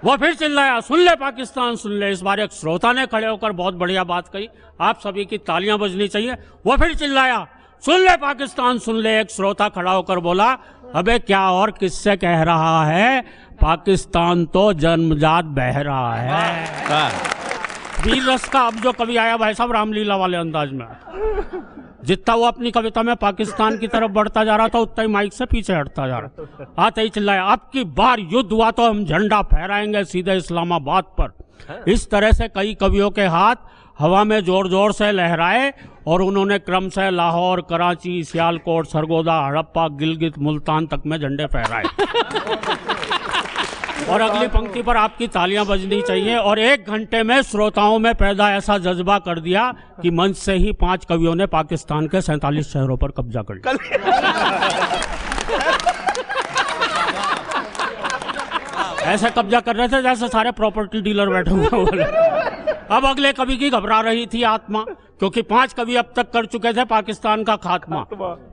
S7: वो फिर चिल्लाया, सुन ले पाकिस्तान सुन ले। इस बार एक श्रोता ने खड़े होकर बहुत बढ़िया बात कही, आप सभी की तालियां बजनी चाहिए। वो फिर चिल्लाया, सुन ले पाकिस्तान सुन ले। एक श्रोता खड़ा होकर बोला, अबे क्या और किससे कह रहा है, पाकिस्तान तो जन्मजात बह रहा है। वीर रस का अब जो कवि आया भाई साहब रामलीला वाले अंदाज में, जितना वो अपनी कविता में पाकिस्तान की तरफ बढ़ता जा रहा था उतना ही माइक से पीछे हटता जा रहा। आते ही चिल्लाया, अब की बार युद्ध हुआ तो हम झंडा फहराएंगे सीधे इस्लामाबाद पर। इस तरह से कई कवियों के हाथ हवा में जोर जोर से लहराए और उन्होंने क्रमशः लाहौर, कराची, सियालकोट, सरगोदा, हड़प्पा, गिलगित, मुल्तान तक में झंडे फहराए। और अगली पंक्ति पर आपकी तालियां बजनी चाहिए। और 1 घंटे में श्रोताओं में पैदा ऐसा जज्बा कर दिया कि मंच से ही 5 कवियों ने पाकिस्तान के 47 शहरों पर कब्जा कर लिया। ऐसे कब्जा कर रहे थे जैसे सारे प्रॉपर्टी डीलर बैठे हुए। अब अगले कवि की घबरा रही थी आत्मा, क्योंकि 5 कवि अब तक कर चुके थे पाकिस्तान का खात्मा।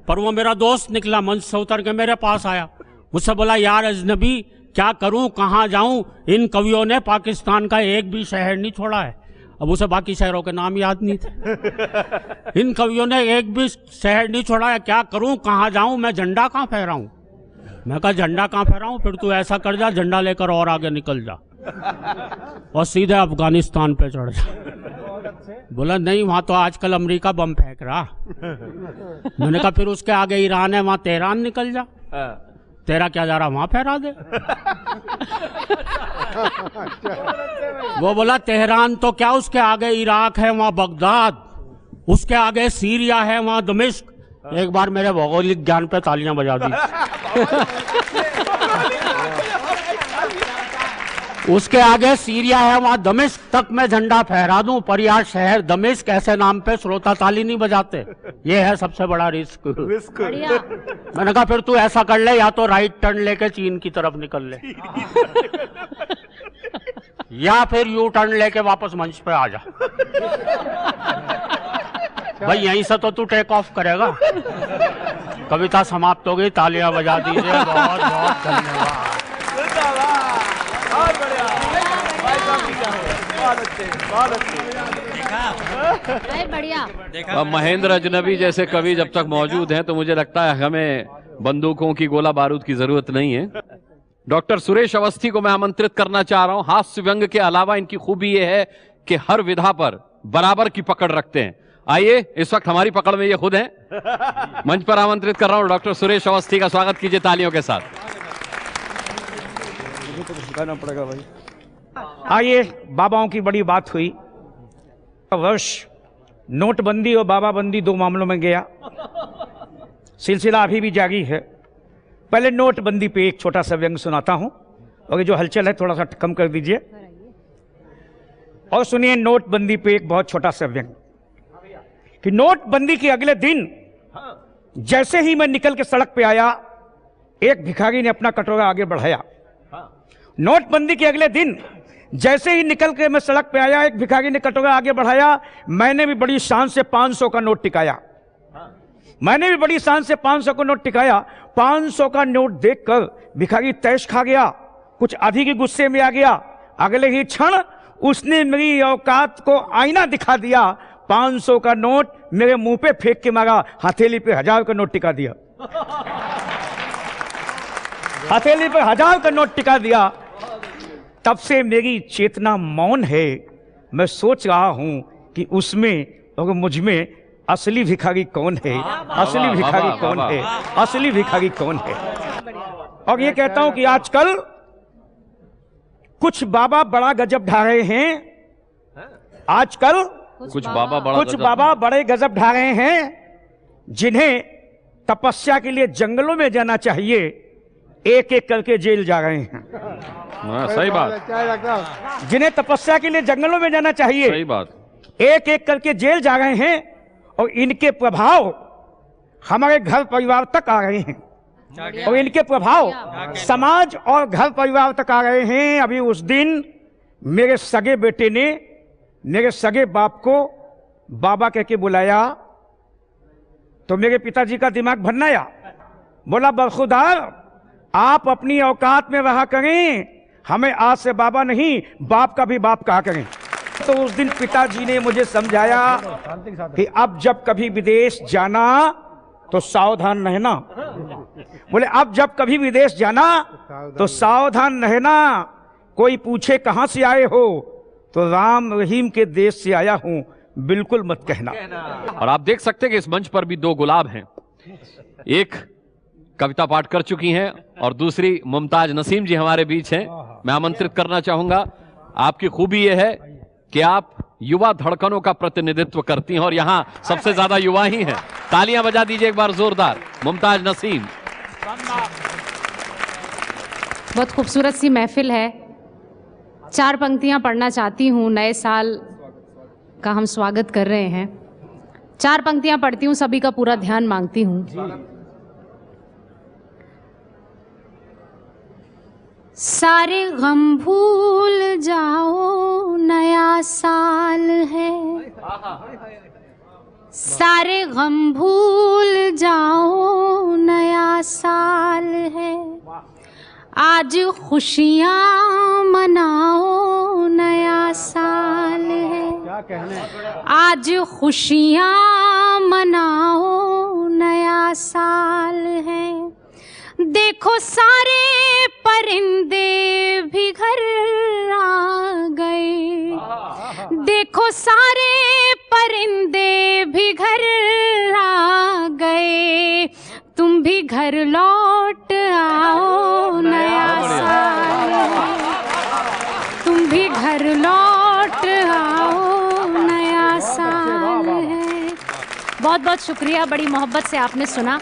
S7: पर वो मेरा दोस्त निकला, मंच से उतर के मेरे पास आया, मुझसे बोला, यार अजनबी क्या करूं, कहां जाऊं, इन कवियों ने पाकिस्तान का एक भी शहर नहीं छोड़ा है। अब उसे बाकी शहरों के नाम याद नहीं थे। इन कवियों ने एक भी शहर नहीं छोड़ा है, क्या करूं, कहां जाऊं, मैं झंडा कहां फहराऊं। मैं कहा झंडा कहां फहराऊं, फिर तू ऐसा कर जा, झंडा लेकर और आगे निकल जा और सीधे अफगानिस्तान पे चढ़ जा। बोला नहीं, वहां तो आजकल अमेरिका बम फेंक रहा। मैंने कहा फिर उसके आगे ईरान है, वहां तेहरान निकल जा। तेरा क्या जा रहा, वहां फहरा दे। वो बोला तेहरान तो क्या, उसके आगे इराक है, वहां बगदाद, उसके आगे सीरिया है, वहां दमिश्क। एक बार मेरे भौगोलिक ज्ञान पे तालियां बजा दी। उसके आगे सीरिया है, वहां दमिश्क तक मैं झंडा फहरा दूं, पर यार शहर दमिश्क ऐसे नाम पे श्रोता ताली नहीं बजाते। ये है सबसे बड़ा रिस्क। मैंने कहा फिर तू ऐसा कर ले, या तो राइट टर्न लेके चीन की तरफ निकल ले, या फिर यू टर्न लेके वापस मंच पे आ जा। भाई यहीं से तो तू टेक ऑफ करेगा। कविता समाप्त हो गई, तालियां बजा दीजिए। बहुत बहुत धन्यवाद।
S9: बढ़िया।
S1: महेंद्र अजनबी जैसे कवि जब तक मौजूद हैं तो मुझे लगता है हमें बंदूकों की, गोला बारूद की जरूरत नहीं है। डॉक्टर सुरेश अवस्थी को मैं आमंत्रित करना चाह रहा हूं। हास्य व्यंग के अलावा इनकी खूबी यह है कि हर विधा पर बराबर की पकड़ रखते हैं। आइए, इस वक्त हमारी पकड़ में ये खुद हैं। मंच पर आमंत्रित कर रहा हूं डॉक्टर सुरेश अवस्थी का। स्वागत कीजिए तालियों के साथ।
S3: पड़ेगा भाई। आइए, बाबाओं की बड़ी बात हुई। वर्ष नोटबंदी और बाबाबंदी 2 मामलों में गया, सिलसिला अभी भी जारी है। पहले नोटबंदी पे एक छोटा सा व्यंग सुनाता हूं, और ये जो हलचल है थोड़ा सा कम कर दीजिए और सुनिए नोटबंदी पे एक बहुत छोटा सा व्यंग। कि नोटबंदी के अगले दिन जैसे ही मैं निकल के सड़क पे आया, एक भिखारी ने अपना कटोरा आगे बढ़ाया। नोटबंदी के अगले दिन जैसे ही निकल के मैं सड़क पे आया, एक भिखारी ने कटोरा आगे बढ़ाया। मैंने भी बड़ी शान से 500 का नोट टिकाया। मैंने भी बड़ी शान से 500 का नोट टिकाया। 500 का नोट देखकर भिखारी तैश खा गया, कुछ अधिक ही गुस्से में आ गया। अगले ही क्षण उसने मेरी औकात को आईना दिखा दिया। 500 का नोट मेरे मुंह पे फेंक के मारा, हथेली पे 1000 का नोट टिका दिया। हथेली पे 1000 का नोट टिका दिया। तब से मेरी चेतना मौन है। मैं सोच रहा हूं कि उसमें और मुझ में असली भिखारी कौन है, असली भिखारी कौन है, असली भिखारी कौन है। और ये कहता हूं कि आजकल कुछ बाबा बड़ा गजब ढा रहे हैं। आजकल
S1: कुछ बाबा
S3: बड़े गजब ढा रहे हैं, जिन्हें तपस्या के लिए जंगलों में जाना चाहिए, एक एक करके जेल जा रहे हैं।
S1: सही बात।
S3: जिन्हें तपस्या के लिए जंगलों में जाना चाहिए,
S1: सही बात,
S3: एक एक करके जेल जा रहे हैं। और इनके प्रभाव हमारे घर परिवार तक आ रहे हैं, और इनके प्रभाव समाज और घर परिवार तक आ रहे हैं। अभी उस दिन मेरे सगे बेटे ने मेरे सगे बाप को बाबा कह के बुलाया, तो मेरे पिताजी का दिमाग भन्नाया। बोला बरखुदार, आप अपनी औकात में रहा करें, हमें आज से बाबा नहीं बाप का भी बाप कहा करें। तो उस दिन पिताजी ने मुझे समझाया कि अब जब कभी विदेश जाना तो सावधान रहना। बोले अब जब कभी विदेश जाना तो सावधान रहना। कोई पूछे कहां से आए हो तो राम रहीम के देश से आया हूं, बिल्कुल मत कहना।
S1: और आप देख सकते हैं कि इस मंच पर भी दो गुलाब हैं, एक कविता पाठ कर चुकी हैं और दूसरी मुमताज नसीम जी हमारे बीच हैं। मैं आमंत्रित करना चाहूंगा, आपकी खूबी यह है कि आप युवा धड़कनों का प्रतिनिधित्व करती हैं और यहां सबसे ज्यादा युवा ही हैं। तालियां बजा दीजिए एक बार जोरदार मुमताज नसीम।
S9: बहुत खूबसूरत सी महफिल है। 4 पंक्तियां पढ़ना चाहती हूँ। नए साल का हम स्वागत कर रहे हैं। 4 पंक्तियां पढ़ती हूँ, सभी का पूरा ध्यान मांगती हूँ। सारे गम भूल जाओ, नया साल है। सारे गम भूल जाओ, नया साल है। आज खुशियाँ मनाओ, नया साल है। आज खुशियाँ मनाओ, नया साल है। देखो सारे परिंदे भी घर आ गए। देखो सारे परिंदे भी घर आ गए। तुम भी घर लौट आओ, नया साल है। तुम भी घर लौट आओ, नया साल है। बहुत बहुत शुक्रिया, बड़ी मोहब्बत से आपने सुना।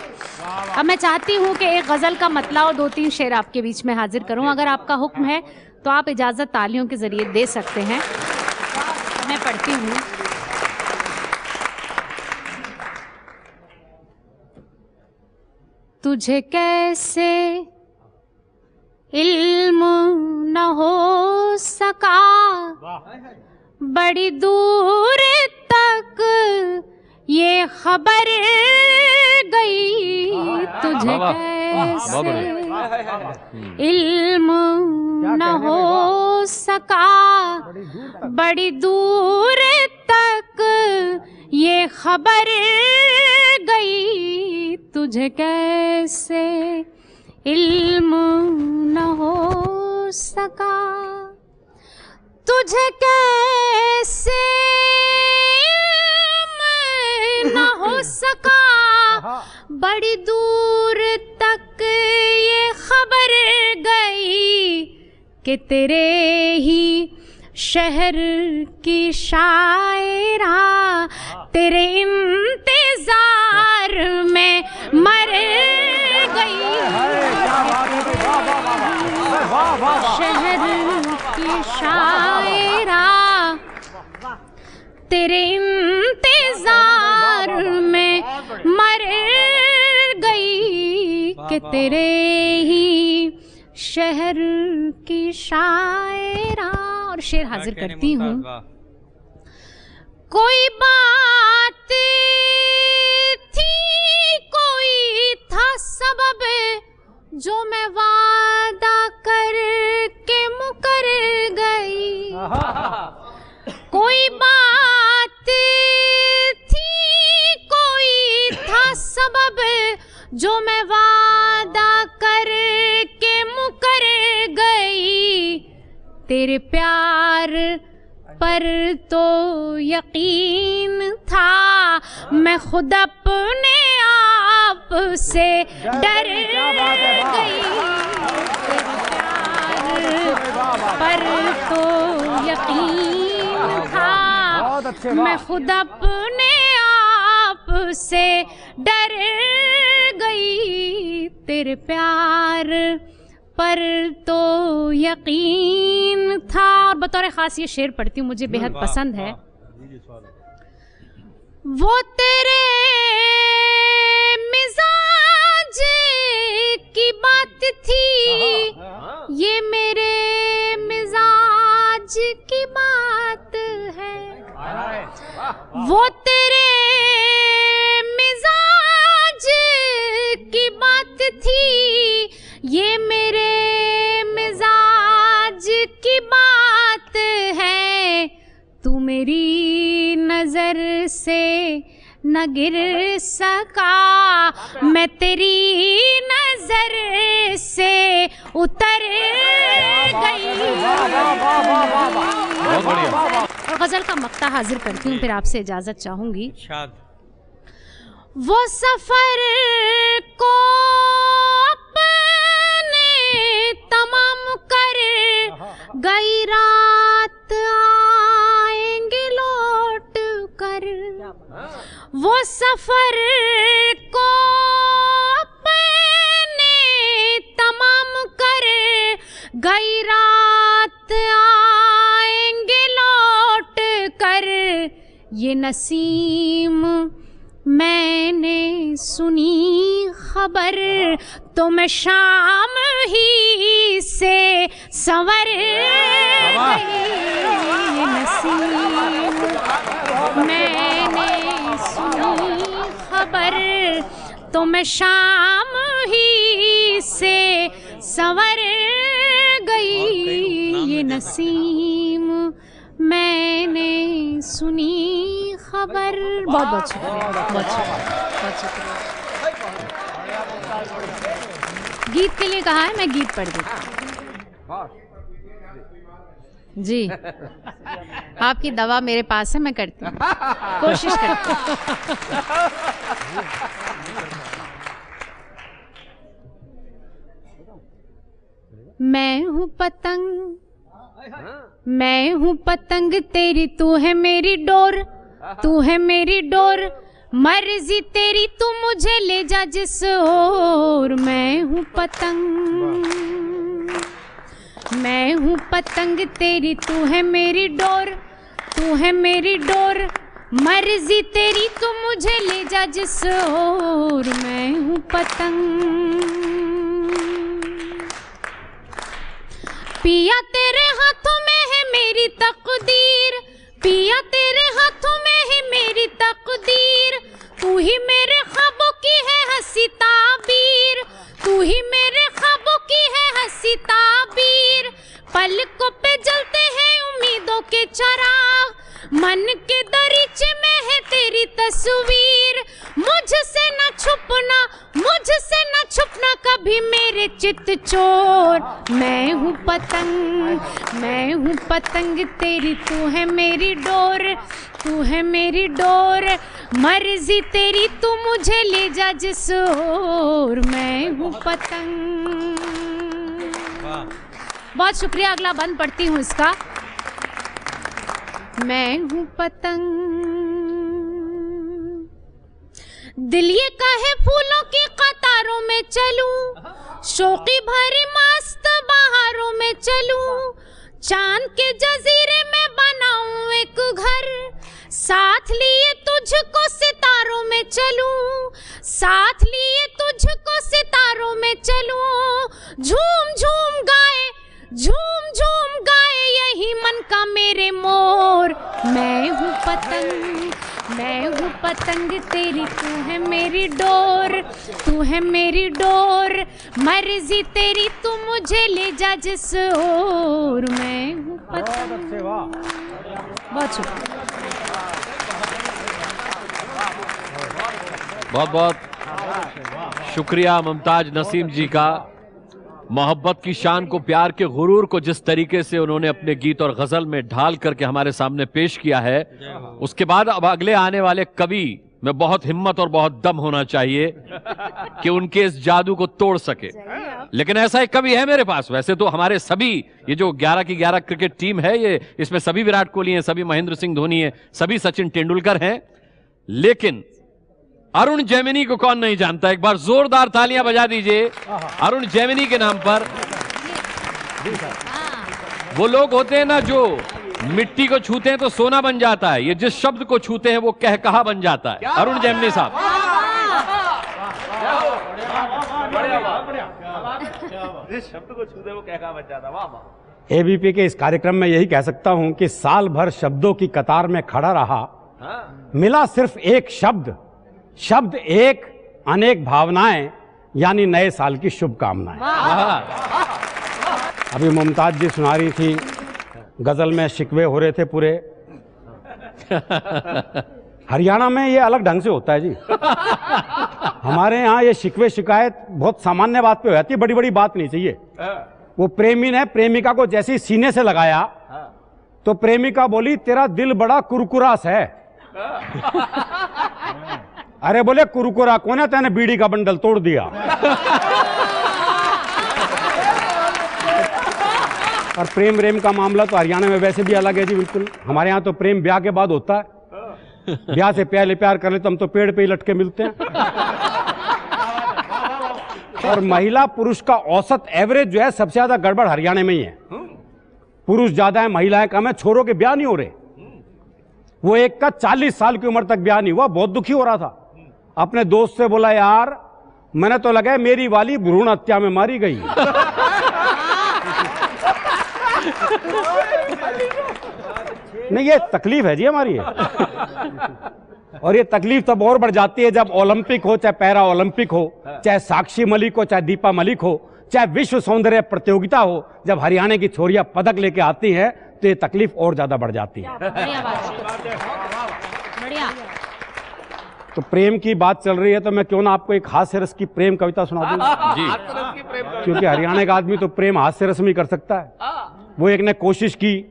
S9: अब मैं चाहती हूँ कि एक गज़ल का मतला और 2-3 शेर आपके बीच में हाजिर करूँ। अगर आपका हुक्म है तो आप इजाज़त तालियों के ज़रिए दे सकते हैं। मैं पढ़ती हूँ। तुझे कैसे इल्म न हो सका, बड़ी दूर तक ये खबर गई। तुझे कैसे इल्म न हो सका, बड़ी दूर तक ये खबर गई। तुझे कैसे इल्म न हो सका, तुझे कैसे इल्म न हो सका, बड़ी दूर तक ये खबर गई कि तेरे ही शहर की शायरा तेरे इंतजार में मर गई। शहर की शायरा तेरे इंतजार में मर गई कि तेरे ही शहर की शायरा। और शेर हाजिर करती हूँ। कोई बात थी, कोई था सबब, जो मैं वादा करके मुकर गई। कोई बात थी, कोई था सबब, जो मैं वादा करके मुकर गई। तेरे प्यार पर तो यकीन था, मैं खुद अपने आप से डर गई। तेरे प्यार पर तो यकीन था, मैं खुद अपने आप से डर गई। तेरे प्यार पर तो यकीन था। और बतौर खास ये शेर पढ़ती हूँ, मुझे बेहद पसंद है। वो तेरे मिजाज की बात थी, ये मेरे मिजाज की बात है। वो तेरे मिजाज की बात थी, ये मेरे मिजाज की बात है। तू मेरी नजर से न गिर सका, मैं तेरी नजर से उतर गई।
S1: बढ़िया।
S9: और गजल का मक्ता हाजिर करती हूँ, फिर आपसे इजाजत चाहूंगी। वो सफर को अपने तमाम कर गई रात आएंगे लौट कर, वो सफर को अपने तमाम कर गई रात आएंगे लौट कर, ये नसीम मैंने सुनी खबर तो मैं शाम ही से संवर गई, ये नसीम मैंने सुनी खबर तो मैं शाम ही से संवर गई, ये नसीम मैंने सुनी खबर। बहुत बहुत शुक्रिया, बहुत शुक्रिया, बहुत शुक्रिया। गीत के लिए कहा है, मैं गीत पढ़ देती जी। आपकी दवा मेरे पास है, मैं करती हूँ, कोशिश करती हूँ। मैं हूँ पतंग, मैं हूँ पतंग तेरी, तू है मेरी डोर, तू है मेरी डोर, मर्जी तेरी तू मुझे ले जा जिस ओर। मैं हूँ पतंग, मैं हूँ पतंग तेरी, तू है मेरी डोर, तू है मेरी डोर, मर्जी तेरी तू मुझे ले जा जिस ओर। मैं हूँ पतंग, पिया तेरे हाथों में है मेरी तकदीर, पिया तेरे हाथों में है मेरी तकदीर, तू ही मेरे ख्वाबों की है हंसी ताबीर, तू ही मेरे ख्वाबों की है हंसी ताबीर। पलकों पे जलते हैं उम्मीदों के चिराग, मन के दरीचे में है तेरी तस्वीर। मुझसे न छुपना, मुझसे न छुपना कभी मेरे चित चोर। मैं हूँ पतंग, मैं हूँ पतंग तेरी, तू है मेरी डोर, तू है मेरी डोर, मर्जी तेरी तू मुझे ले जा जिस ओर। मैं हूँ पतंग। बहुत शुक्रिया। अगला बंद पढ़ती हूँ इसका। मैं हूँ पतंग, दिल ये कहे फूलों की कतारों में चलूं, शौकी भरी मस्त बहारों में चलूं, चांद के जजीरे में बनाऊं एक घर, साथ लिए तुझको सितारों में चलूं, साथ लिए तुझको सितारों में चलूं। झूम झूम गाए, झूम झूम गाए यही मन का मेरे मोर। मैं हूँ पतंग, मैं हूँ पतंग तेरी, तू है मेरी डोर, तू है मेरी डोर, मर्जी तेरी तू मुझे ले जा जिस ओर। मैं हूँ पतंग। बहुत शुक्रिया।
S1: बहुत बहुत शुक्रिया मुमताज नसीम जी का। मोहब्बत की शान को, प्यार के गुरूर को जिस तरीके से उन्होंने अपने गीत और गजल में ढाल करके हमारे सामने पेश किया है, उसके बाद अब अगले आने वाले कवि में बहुत हिम्मत और बहुत दम होना चाहिए कि उनके इस जादू को तोड़ सके। लेकिन ऐसा एक कवि है मेरे पास। वैसे तो हमारे सभी, ये जो 11 की 11 क्रिकेट टीम है, ये इसमें सभी विराट कोहली हैं, सभी महेंद्र सिंह धोनी हैं, सभी सचिन तेंदुलकर हैं, लेकिन अरुण जैमिनी को कौन नहीं जानता? एक बार जोरदार तालियां बजा दीजिए अरुण जैमिनी के नाम पर। वो लोग होते हैं ना जो मिट्टी को छूते हैं तो सोना बन जाता है, ये जिस शब्द को छूते हैं वो कह कहा बन जाता है। अरुण जैमिनी साहब।
S6: जिस शब्द को छूते वो कह कहा बन जाता। वाह वाह।
S3: एबीपी के इस कार्यक्रम में यही कह सकता हूं कि साल भर शब्दों की कतार में खड़ा रहा, मिला सिर्फ एक शब्द, शब्द एक, अनेक भावनाएं, यानी नए साल की शुभकामनाएं। अभी मुमताज जी सुना रही थी, गजल में शिकवे हो रहे थे पूरे। हरियाणा में ये अलग ढंग से होता है जी। हमारे यहाँ ये शिकवे शिकायत बहुत सामान्य बात पे हो जाती है, बड़ी बड़ी बात नहीं चाहिए। वो प्रेमी ने प्रेमिका को जैसे ही सीने से लगाया तो प्रेमिका बोली तेरा दिल बड़ा कुरकुरास है। अरे बोले कुरकुरा कौन है, तेने बीड़ी का बंडल तोड़ दिया। और प्रेम प्रेम का मामला तो हरियाणा में वैसे भी अलग है जी, बिल्कुल। हमारे यहाँ तो प्रेम ब्याह के बाद होता है। ब्याह से पहले प्यार कर लेते हम तो पेड़ पे ही लटके मिलते हैं। और महिला पुरुष का औसत एवरेज जो है सबसे ज्यादा गड़बड़ हरियाणा में ही है। पुरुष ज्यादा है, महिलाएं कम है। छोरों के ब्याह नहीं हो रहे। वो एक का 40 साल की उम्र तक ब्याह नहीं हुआ, बहुत दुखी हो रहा था। अपने दोस्त से बोला यार मैंने तो लगा मेरी वाली भ्रूण हत्या में मारी गई। नहीं ये तकलीफ है जी हमारी। और ये तकलीफ तब और बढ़ जाती है जब ओलंपिक हो, चाहे पैरा ओलंपिक हो, चाहे साक्षी मलिक हो, चाहे दीपा मलिक हो, चाहे विश्व सौंदर्य प्रतियोगिता हो। जब हरियाणा की छोरियां पदक लेके आती हैं तो ये तकलीफ और ज्यादा बढ़ जाती है।
S9: बढ़िया।
S3: तो प्रेम की बात चल रही है तो मैं क्यों ना आपको एक हास्य रस की प्रेम कविता सुना दूं
S1: जी।
S3: क्योंकि हरियाणा का आदमी तो प्रेम हास्य रस में ही कर सकता है। वो एक ने कोशिश की,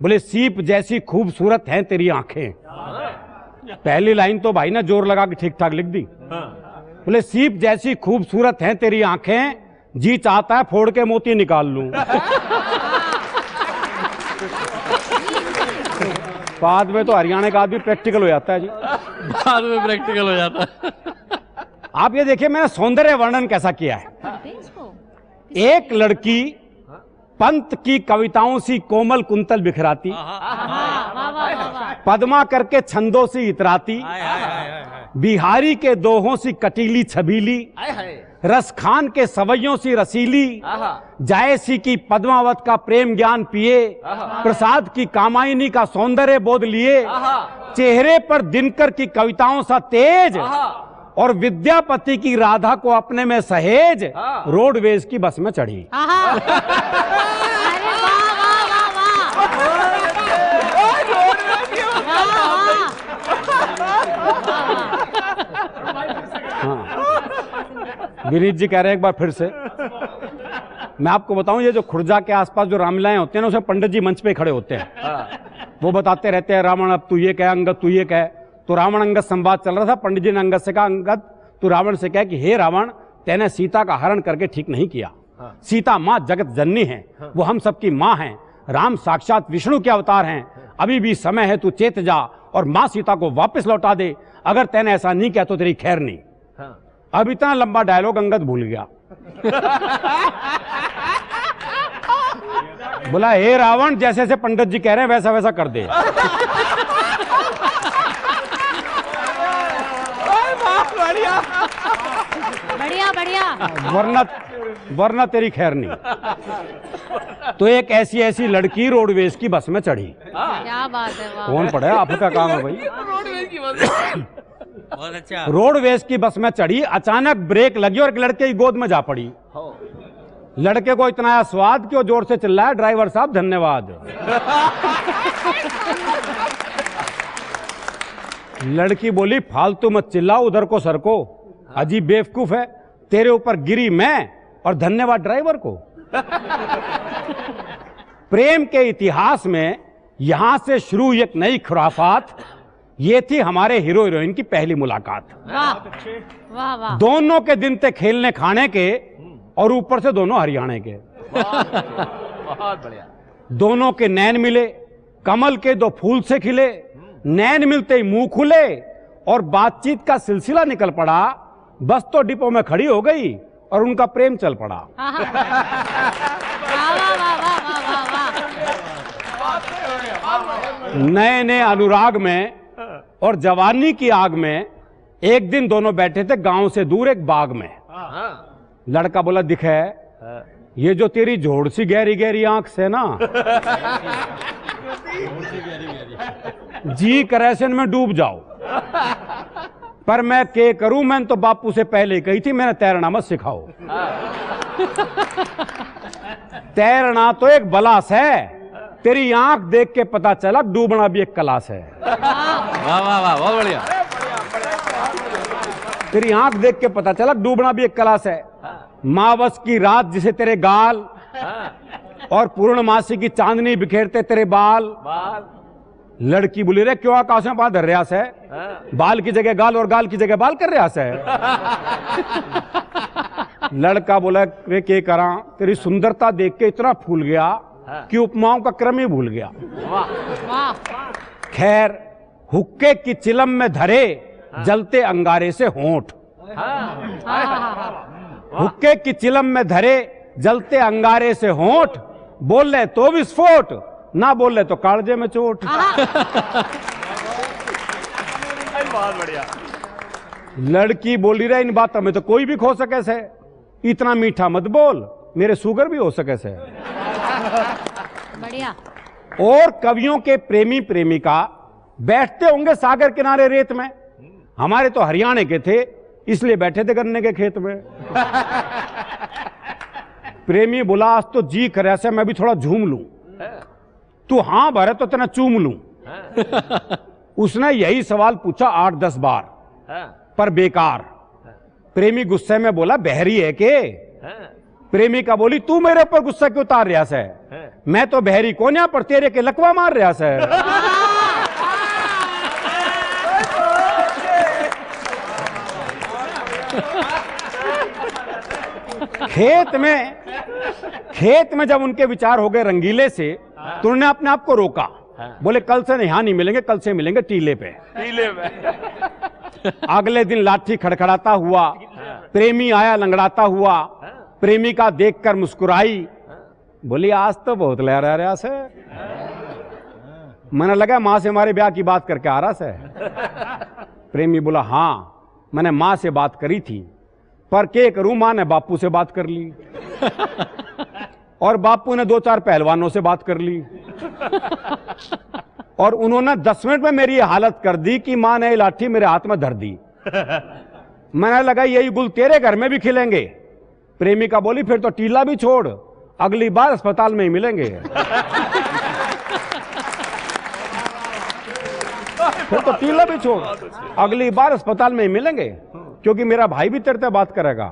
S3: बोले सीप जैसी खूबसूरत हैं तेरी आंखें। पहली लाइन तो भाई ने जोर लगा के ठीक ठाक लिख दी। बोले सीप जैसी खूबसूरत हैं तेरी आंखें, जी चाहता है फोड़ के मोती निकाल लूं। बाद में तो हरियाणा का आदमी प्रैक्टिकल हो जाता है जी।
S1: बाद में प्रैक्टिकल हो जाता है।
S3: आप ये देखिए मैंने सौंदर्य वर्णन कैसा किया है। एक लड़की पंत की कविताओं सी कोमल कुंतल बिखराती, पद्मा करके छंदों से इतराती, बिहारी के दोहों सी कटीली छबीली, रसखान के सवैयों सी रसीली, जायसी की पद्मावत का प्रेम ज्ञान पिए, प्रसाद की कामायनी का सौंदर्य बोध लिए, चेहरे पर दिनकर की कविताओं सा तेज, और विद्यापति की राधा को अपने में सहेज, रोडवेज की बस में चढ़ी।
S9: अरे वाह वाह वाह
S3: हाँ। विनीत जी कह रहे हैं एक बार फिर से। मैं आपको बताऊं ये जो खुर्जा के आसपास जो रामलीलाएं होते हैं ना उसमें पंडित जी मंच पे खड़े होते हैं। वो बताते रहते हैं रावण अब तू ये कह, अंगद तू ये कह। तो रावण अंगद संवाद चल रहा था। पंडित जी ने अंगद से कहा अंगद तू रावण से कह कि हे रावण तेने सीता का हरण करके ठीक नहीं किया। सीता माँ जगत जननी है, वो हम सबकी माँ हैं। राम साक्षात विष्णु के अवतार हैं। अभी भी समय है, तू चेत जा और माँ सीता को वापस लौटा दे। अगर तेने ऐसा नहीं किया तो तेरी खैर नहीं। अब इतना लंबा डायलॉग अंगद भूल गया। बोला हे रावण जैसे जैसे पंडित जी कह रहे हैं वैसा वैसा कर दे।
S9: बढ़िया बढ़िया।
S3: वरना तेरी खैर नहीं। तो एक ऐसी ऐसी लड़की रोडवेज की बस में चढ़ी।
S9: क्या बात है, वाह।
S3: कौन पढ़ा है, आपका काम है भाई।
S8: बहुत अच्छा।
S3: रोडवेज की बस में चढ़ी, अचानक ब्रेक लगी और एक लड़के की गोद में जा पड़ी। लड़के को इतना आया स्वाद कि वो जोर से चिल्लाया ड्राइवर साहब धन्यवाद। लड़की बोली फालतू मत चिल्लाओ, उधर को सर को। अजीब बेवकूफ है, तेरे ऊपर गिरी मैं और धन्यवाद ड्राइवर को। प्रेम के इतिहास में यहां से शुरू एक नई खुराफात। ये थी हमारे हीरो हीरोइन की पहली मुलाकात।
S9: वाह वाह वाह।
S3: दोनों के दिन थे खेलने खाने के और ऊपर से दोनों हरियाणा के।
S1: बहुत बढ़िया।
S3: दोनों के नैन मिले, कमल के दो फूल से खिले। नैन मिलते ही मुंह खुले और बातचीत का सिलसिला निकल पड़ा। बस तो डिपो में खड़ी हो गई और उनका प्रेम चल पड़ा।
S9: वाह वाह वाह वाह वाह।
S3: नए नए अनुराग में और जवानी की आग में एक दिन दोनों बैठे थे गांव से दूर एक बाग में। लड़का बोला दिखे ये जो तेरी झोड़ सी गहरी गहरी आंख से ना जी करेशन में डूब जाओ, पर मैं के करूं। मैंने तो बापू से पहले ही कही थी मैंने तैरना मत सिखाओ। तैरना तो एक बलास है, तेरी आंख देख के पता चला डूबना भी एक कलास है।
S1: वाह वाह वाह, बहुत बढ़िया।
S3: तेरी आंख देख के पता चला डूबना भी एक कलास है। मावस की रात जिसे तेरे गाल और पूर्णमासी की चांदनी बिखेरते तेरे बाल। लड़की बोली रे क्यों आकाश में बाल धर रहा है, बाल की जगह गाल और गाल की जगह बाल कर रहा है। लड़का बोला रे के करा, तेरी सुंदरता देख के इतना फूल गया कि उपमाओं का क्रम ही भूल गया। खैर हुक्के की चिलम में धरे जलते अंगारे से होंठ, हुक्के की चिलम में धरे जलते अंगारे से होंठ, बोल ले तो विस्फोट, ना बोल ले तो कालजे में चोट।
S6: बहुत बढ़िया।
S3: लड़की बोली रहे इन बातों में तो कोई भी खो सके से, इतना मीठा मत बोल मेरे शुगर भी हो सके से।
S9: बढ़िया।
S3: और कवियों के प्रेमी प्रेमिका बैठते होंगे सागर किनारे रेत में, हमारे तो हरियाणा के थे इसलिए बैठे थे गन्ने के खेत में। प्रेमी बोला आज तो जी करे से मैं भी थोड़ा झूम लूं, तू हां भरे तो तेना चूम लूं। उसने यही सवाल पूछा 8-10 बार पर बेकार। प्रेमी गुस्से में बोला बहरी है के? प्रेमिका बोली तू मेरे ऊपर गुस्सा क्यों उतार रहा है, मैं तो बहरी कौन यहाँ पर तेरे के लकवा मार रहा है। खेत में जब उनके विचार हो गए रंगीले से तो उन्होंने अपने आप को रोका, बोले कल से यहां नहीं मिलेंगे, कल से मिलेंगे टीले पे। अगले दिन लाठी खड़खड़ाता हुआ प्रेमी आया लंगड़ाता हुआ, प्रेमिका देखकर मुस्कुराई, बोली आज तो बहुत लहरा रहा से। मैंने लगा मां से हमारे ब्याह की बात करके आ रहा से। प्रेमी बोला हां मैंने मां से बात करी थी, पर क्या करूं मां ने बापू से बात कर ली और बापू ने 2-4 पहलवानों से बात कर ली और उन्होंने 10 मिनट में मेरी हालत कर दी कि मां ने लाठी मेरे हाथ में धर दी। मैंने लगा यही गुल तेरे घर में भी खिलेंगे। प्रेमिका बोली फिर तो टीला भी छोड़, अगली बार अस्पताल में ही मिलेंगे। फिर तो टीला भी छोड़, अगली बार अस्पताल में ही मिलेंगे, क्योंकि मेरा भाई भी तेरे से बात करेगा।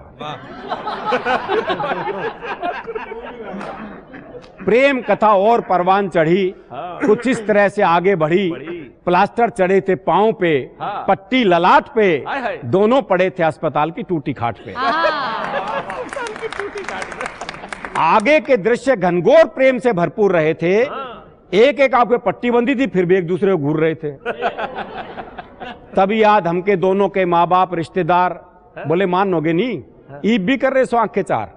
S3: प्रेम कथा और परवान चढ़ी, कुछ इस तरह से आगे बढ़ी। प्लास्टर चढ़े थे पांव पे, पट्टी ललाट पे, दोनों पड़े थे अस्पताल की टूटी खाट पे। आगे के दृश्य घनघोर प्रेम से भरपूर रहे थे। एक एक आपके पट्टी बंदी थी, फिर भी एक दूसरे को घूर रहे थे। तभी याद हमके दोनों के माँ बाप रिश्तेदार बोले मानोगे नहीं, ईब भी कर रहे सो आंखें चार।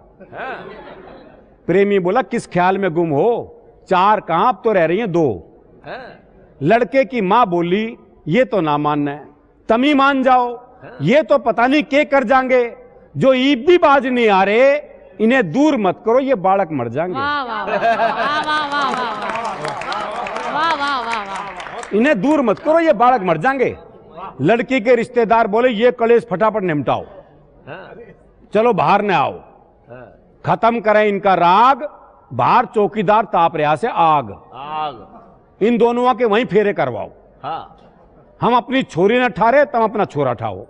S3: प्रेमी बोला किस ख्याल में गुम हो, 4 कहां अब तो रह रही हैं 2। लड़के की मां बोली ये तो ना मानना है, तमी मान जाओ, ये तो पता नहीं के कर जाएंगे, जो ईब भी बाज नहीं आ रहे इन्हें दूर मत करो, ये बालक मर जाएंगे।
S9: वाह वाह वाह वाह वाह वाह वाह वाह,
S3: इन्हें दूर मत करो, ये बालक मर जाएंगे। लड़की के रिश्तेदार बोले ये कलेश फटाफट निपटाओ, चलो बाहर न आओ, खत्म करें इनका राग, बाहर चौकीदार ताप रहा से आग। इन दोनों के वहीं फेरे करवाओ, हम अपनी छोरी न ठारे तुम अपना छोरा ठाओ।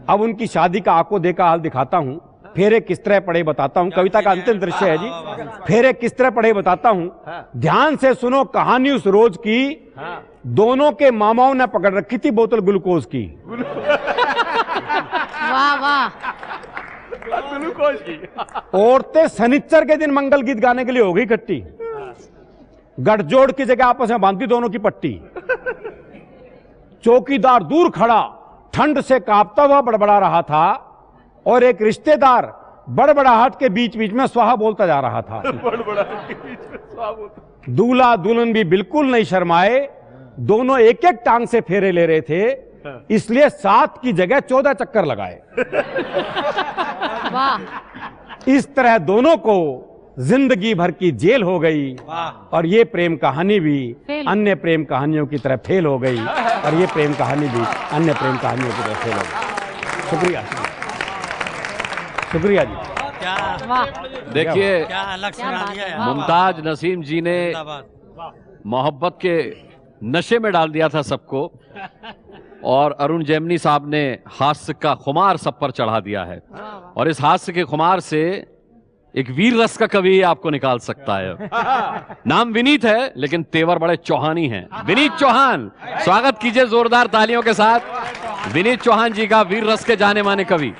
S3: अब उनकी शादी का आंखों देखा हाल दिखाता हूं, फेरे किस तरह पड़े बताता हूं। कविता का अंतिम दृश्य है जी, फेरे किस तरह पड़े बताता हूं। ध्यान से सुनो कहानी उस रोज की, दोनों के मामाओं ने पकड़ रखी थी बोतल ग्लूकोज की।
S9: वाह वाह,
S6: ग्लूकोज की।
S3: औरतें शनिचर के दिन मंगल गीत गाने के लिए हो गई इकट्ठी, गठजोड़ की जगह आपस में बांधती दोनों की पट्टी। चौकीदार दूर खड़ा ठंड से कांपता हुआ बड़बड़ा रहा था और एक रिश्तेदार बड़बड़ाहट के बीच बीच में स्वाहा बोलता जा रहा था। दूल्हा दुल्हन भी बिल्कुल नहीं शर्माए, दोनों एक एक टांग से फेरे ले रहे थे, इसलिए 7 की जगह 14 चक्कर लगाए।
S9: वाह,
S3: इस तरह दोनों को जिंदगी भर की जेल हो गई और ये प्रेम कहानी भी अन्य प्रेम कहानियों की तरह फेल हो गई और ये प्रेम कहानी भी अन्य प्रेम कहानियों की तरह फेल हो गई। शुक्रिया, शुक्रिया जी।
S9: वाह,
S1: देखिए
S9: क्या
S1: मुमताज नसीम जी ने मोहब्बत के नशे में डाल दिया था सबको, और अरुण जैमिनी साहब ने हास्य का खुमार सब पर चढ़ा दिया है। और इस हास्य के खुमार से एक वीर रस का कवि आपको निकाल सकता है। नाम विनीत है लेकिन तेवर बड़े चौहानी हैं। विनीत चौहान, स्वागत कीजिए जोरदार तालियों के साथ विनीत चौहान जी का, वीर रस के जाने माने कवि।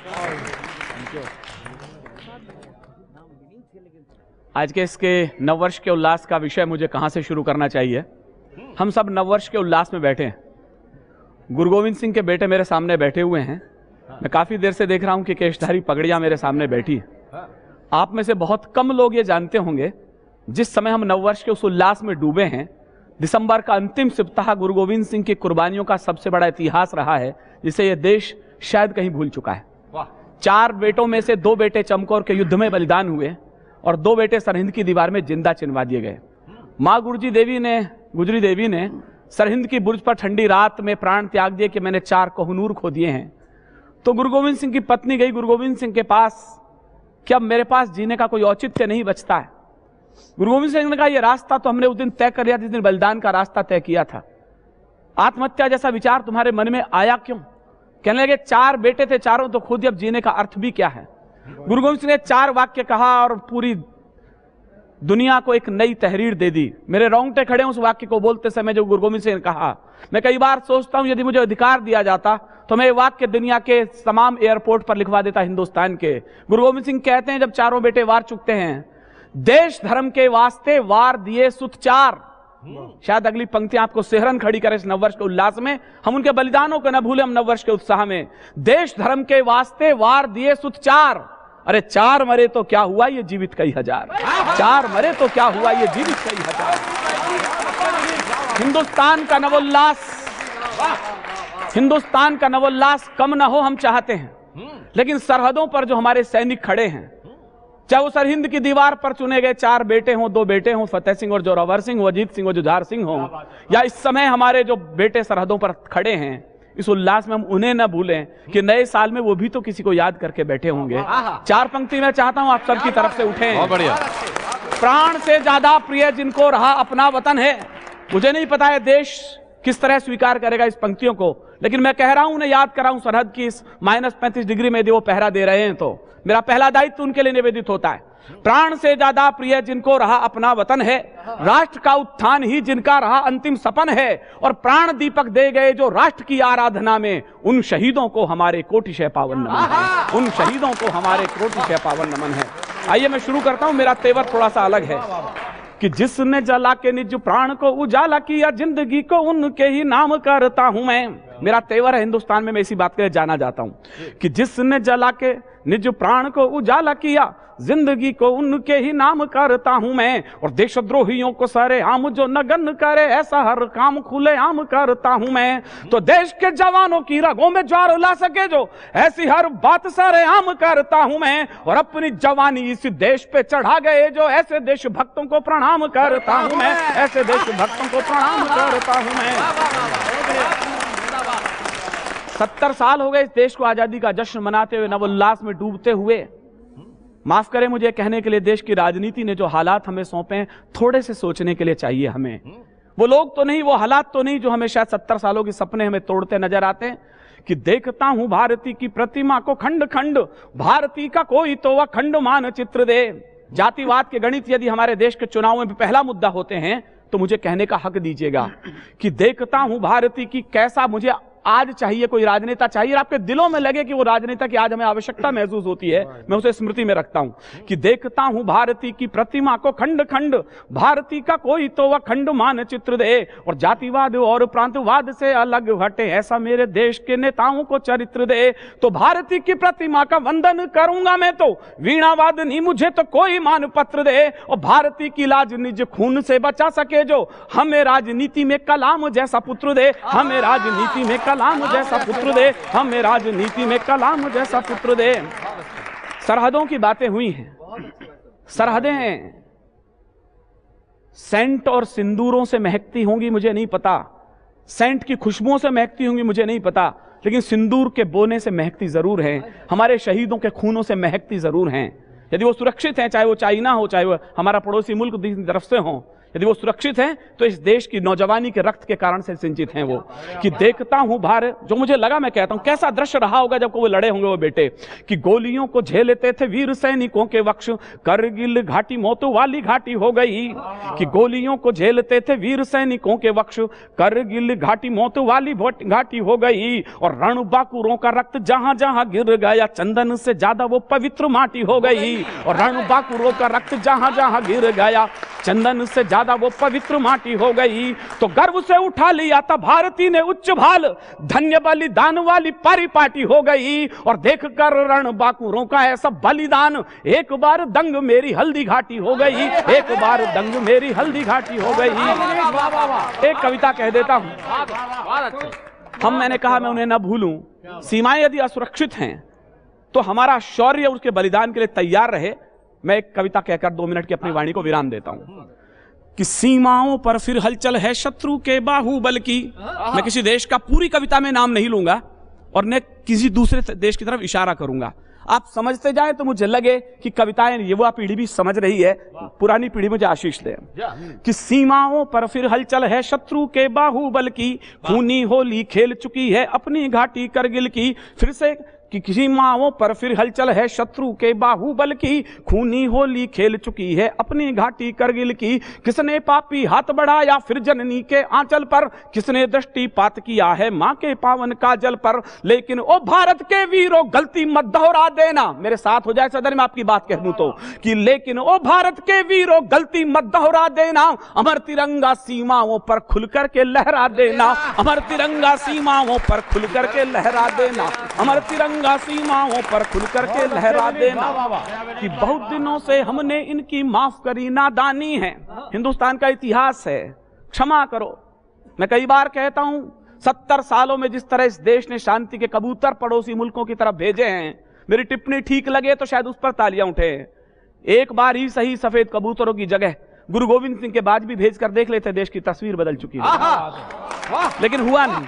S10: आज के इसके नववर्ष के उल्लास का विषय मुझे कहां से शुरू करना चाहिए। हम सब नववर्ष के उल्लास में बैठे हैं। गुरु गोविंद सिंह के बेटे मेरे सामने बैठे हुए हैं। मैं काफी देर से देख रहा हूं कि केशधारी पगड़ियां मेरे सामने बैठी है। आप में से बहुत कम लोग ये जानते होंगे, जिस समय हम नववर्ष के उस उल्लास में डूबे हैं, दिसंबर का अंतिम सप्ताह गुरु गोविंद सिंह की कुर्बानियों का सबसे बड़ा इतिहास रहा है, जिसे यह देश शायद कहीं भूल चुका है। 4 बेटों में से 2 बेटे चमकौर के युद्ध में बलिदान हुए और 2 बेटे सरहिंद की दीवार में जिंदा चिनवा दिए गए। माँ गुजरी देवी ने सरहिंद की बुर्ज पर ठंडी रात में प्राण त्याग दिए कि मैंने 4 कोहनूर खो दिए हैं। तो गुरु गोविंद सिंह की पत्नी गई गुरु गोविंद सिंह के पास कि अब मेरे पास जीने का कोई औचित्य नहीं बचता है। गुरु गोविंद सिंह ने कहा, यह रास्ता तो हमने उस दिन तय कर लिया जिस दिन बलिदान का रास्ता तय किया था। आत्महत्या जैसा विचार तुम्हारे मन में आया क्यों? कहने लगे 4 बेटे थे, चारों तो खुद, अब जीने का अर्थ भी क्या है। गुरु गोविंद सिंह ने 4 वाक्य कहा और पूरी दुनिया को एक नई तहरीर दे दी। मेरे रोंगटे खड़े उस वाक्य को बोलते समय जो गुरु गोविंद सिंह ने कहा। मैं कई बार सोचता हूं यदि मुझे अधिकार दिया जाता तो मैं ये वाक्य दुनिया के तमाम एयरपोर्ट पर लिखवा देता हिंदुस्तान के। गुरु गोविंद सिंह कहते हैं, जब चारों बेटे वार चुकते हैं, देश धर्म के वास्ते वार दिए सुत 4। शायद अगली पंक्तियां आपको सेहरन खड़ी करे इस नववर्ष के उल्लास में। हम उनके बलिदानों को न भूले, हम नववर्ष के उत्साह में। देश धर्म के वास्ते वार दिए सुत 4। अरे 4 मरे तो क्या हुआ, ये जीवित कई हजार। 4 मरे तो क्या हुआ, ये जीवित कई हजार। हिंदुस्तान का नवोल्लास कम ना हो, हम चाहते हैं। लेकिन सरहदों पर जो हमारे सैनिक खड़े हैं, चाहे वो सरहिंद की दीवार पर चुने गए 4 बेटे हों, 2 बेटे हों, फतेह सिंह और जोरावर सिंह हो, अजीत सिंह और जुझार सिंह हो, या इस समय हमारे जो बेटे सरहदों पर खड़े हैं, इस उल्लास में हम उन्हें न भूलें कि नए साल में वो भी तो किसी को याद करके बैठे होंगे। 4 पंक्ति में चाहता हूं आप सबकी तरफ से उठें।
S1: बहुत बढ़िया।
S10: प्राण से ज्यादा प्रिय जिनको रहा अपना वतन है। मुझे नहीं पता है देश किस तरह स्वीकार करेगा इस पंक्तियों को, लेकिन मैं कह रहा हूं, उन्हें याद कराऊं सरहद की इस -35 डिग्री में यदि वो पहरा दे रहे हैं तो मेरा पहला दायित्व उनके लिए निवेदित होता है। प्राण से ज्यादा प्रिय जिनको रहा अपना वतन है, राष्ट्र का उत्थान ही जिनका रहा अंतिम सपन है, और प्राण दीपक दे गए जो राष्ट्र की आराधना में, उन शहीदों को हमारे कोटिशय पावन नमन है। उन शहीदों को हमारे कोटिशय पावन नमन है। आइए मैं शुरू करता हूं। मेरा तेवर थोड़ा सा अलग है कि जिसने जला के निज प्राण को उजाला किया, जिंदगी को उनके ही नाम करता हूं मैं। मेरा तेवर है हिंदुस्तान में, मैं इसी बात के लिए जाना जाता हूं कि जिसने जला के निज प्राण को उजाला किया, जिंदगी को उनके ही नाम करता हूं मैं। और देशद्रोहियों को सरे आम जो नगन करे, ऐसा हर काम खुले आम करता हूं मैं। तो देश के जवानों की रगों में ज्वार ला सके जो, ऐसी हर बात सरे आम करता हूं मैं। और अपनी जवानी इस देश पे चढ़ा गए जो, ऐसे देशभक्तों को प्रणाम करता हूं मैं। ऐसे देशभक्तों को प्रणाम करता हूं मैं। 70 साल हो गए इस देश को आजादी का जश्न मनाते हुए, नवोल्लास में डूबते हुए। माफ करें मुझे कहने के लिए, देश की राजनीति ने जो हालात हमें सौंपे हैं, थोड़े से सोचने के लिए चाहिए हमें। वो लोग तो नहीं, वो हालात तो नहीं जो हमें शायद 70 सालों के सपने हमें तोड़ते नजर आते हैं। कि देखता हूं भारती की प्रतिमा को खंड खंड, भारती का कोई तो अखंड मानचित्र दे। जातिवाद के गणित यदि हमारे देश के चुनावों में पहला मुद्दा होते हैं तो मुझे कहने का हक दीजिएगा कि देखता हूं भारती की, कैसा मुझे आज चाहिए कोई राजनेता चाहिए, और आपके दिलों में लगे कि वो राजनेता की आज हमें आवश्यकता महसूस होती है, मैं उसे स्मृति में रखता हूं कि देखता हूं भारती की प्रतिमा को खंड खंड, भारती का कोई तो अखंड मानचित्र दे। और जातिवाद और प्रांतवाद से अलग हटे, ऐसा मेरे देश के नेताओं को चरित्र दे। तो भारती की प्रतिमा का वंदन करूंगा मैं तो, वीणावाद नहीं मुझे तो कोई मान पत्र दे। और भारती की लाज निज खून से बचा सके जो, हमें राजनीति में कलाम जैसा पुत्र दे। हमें राजनीति में कलाम जैसा पुत्र दे। हमें राजनीति में कलाम जैसा पुत्र दे। सरहदों की बातें हुई हैं। सरहदें सेंट और सिंदूरों से महकती होंगी मुझे नहीं पता, सेंट की खुशबुओं से महकती होंगी मुझे नहीं पता, लेकिन सिंदूर के बोने से महकती जरूर हैं। हमारे शहीदों के खूनों से महकती जरूर हैं। यदि वो सुरक्षित हैं, चाहे वो चाइना हो, चाहे वो हमारा पड़ोसी मुल्क दूसरी तरफ से हो, यदि वो सुरक्षित हैं तो इस देश की नौजवानी के रक्त के कारण से सिंचित हैं वो। कि देखता हूं भारत, जो मुझे लगा मैं कहता हूं कैसा दृश्य रहा होगा जब वो लड़े होंगे वो बेटे, कि गोलियों को झेलते थे वीर सैनिकों के वक्ष, करगिल घाटी मौतों वाली घाटी हो गई। कि गोलियों को झेलते थे वीर सैनिकों के वक्ष, करगिल घाटी मौतों वाली घाटी हो गई। और रणबांकुरों का रक्त जहां जहां गिर गया, चंदन से ज्यादा वो पवित्र माटी हो गई। और रणबांकुरों का रक्त जहां जहां गिर गया, चंदन से ज्यादा वो पवित्र माटी हो गई। तो गर्व से उठा लिया था भारती ने उच्च भाल, धन्य बलिदान वाली परिपाटी हो गई। और देखकर रणबांकुरों का ऐसा बलिदान, एक बार दंग मेरी हल्दी घाटी हो गई, एक बार दंग मेरी हल्दी घाटी हो गई। एक कविता कह देता हूं, मैंने कहा मैं उन्हें न भूलूं। सीमाएं यदि असुरक्षित हैं तो हमारा शौर्य उसके बलिदान के लिए तैयार रहे। मैं एक कविता कहकर 2 मिनट की अपनी वाणी को विराम देता हूं। कि सीमाओं पर फिर हलचल है शत्रु के बाहुबल की। मैं किसी देश का पूरी कविता में नाम नहीं लूंगा और न किसी दूसरे देश की तरफ इशारा करूंगा। आप समझते जाए तो मुझे लगे कि कविताएं युवा पीढ़ी भी समझ रही है, पुरानी पीढ़ी मुझे आशीष दे। कि सीमाओं पर फिर हलचल है शत्रु के बाहुबल की, खूनी होली खेल चुकी है अपनी घाटी करगिल की। फिर से कि सीमाओं पर फिर हलचल है शत्रु के बाहुबल की, खूनी होली खेल चुकी है अपनी घाटी करगिल की। किसने पापी हाथ बढ़ाया फिर जननी के आंचल पर, किसने दृष्टिपात किया है मां के पावन काजल पर। लेकिन ओ भारत के वीरों गलती मत दोहरा देना, मेरे साथ हो जाए सदन में आपकी बात कह दूं तो, कि लेकिन ओ भारत के वीरों गलती मत दोहरा देना, अमर तिरंगा सीमाओं पर खुल करके लहरा देना, अमर तिरंगा सीमाओं पर खुल करके लहरा देना, अमर तिरंगा सीमाओं पर खुल करके लहरा देना। कि बहुत दिनों से हमने इनकी माफ करी नादानी है, हिंदुस्तान का इतिहास है, क्षमा करो। मैं कई बार कहता हूं 70 सालों में जिस तरह इस देश ने शांति के कबूतर पड़ोसी मुल्कों की तरफ भेजे हैं, मेरी टिप्पणी ठीक लगे तो शायद उस पर तालियां उठे। एक बार ही सही सफेद कबूतरों की जगह गुरु गोविंद सिंह के बाद भी भेजकर देख लेते, देश की तस्वीर बदल चुकी है। लेकिन हुआ नहीं।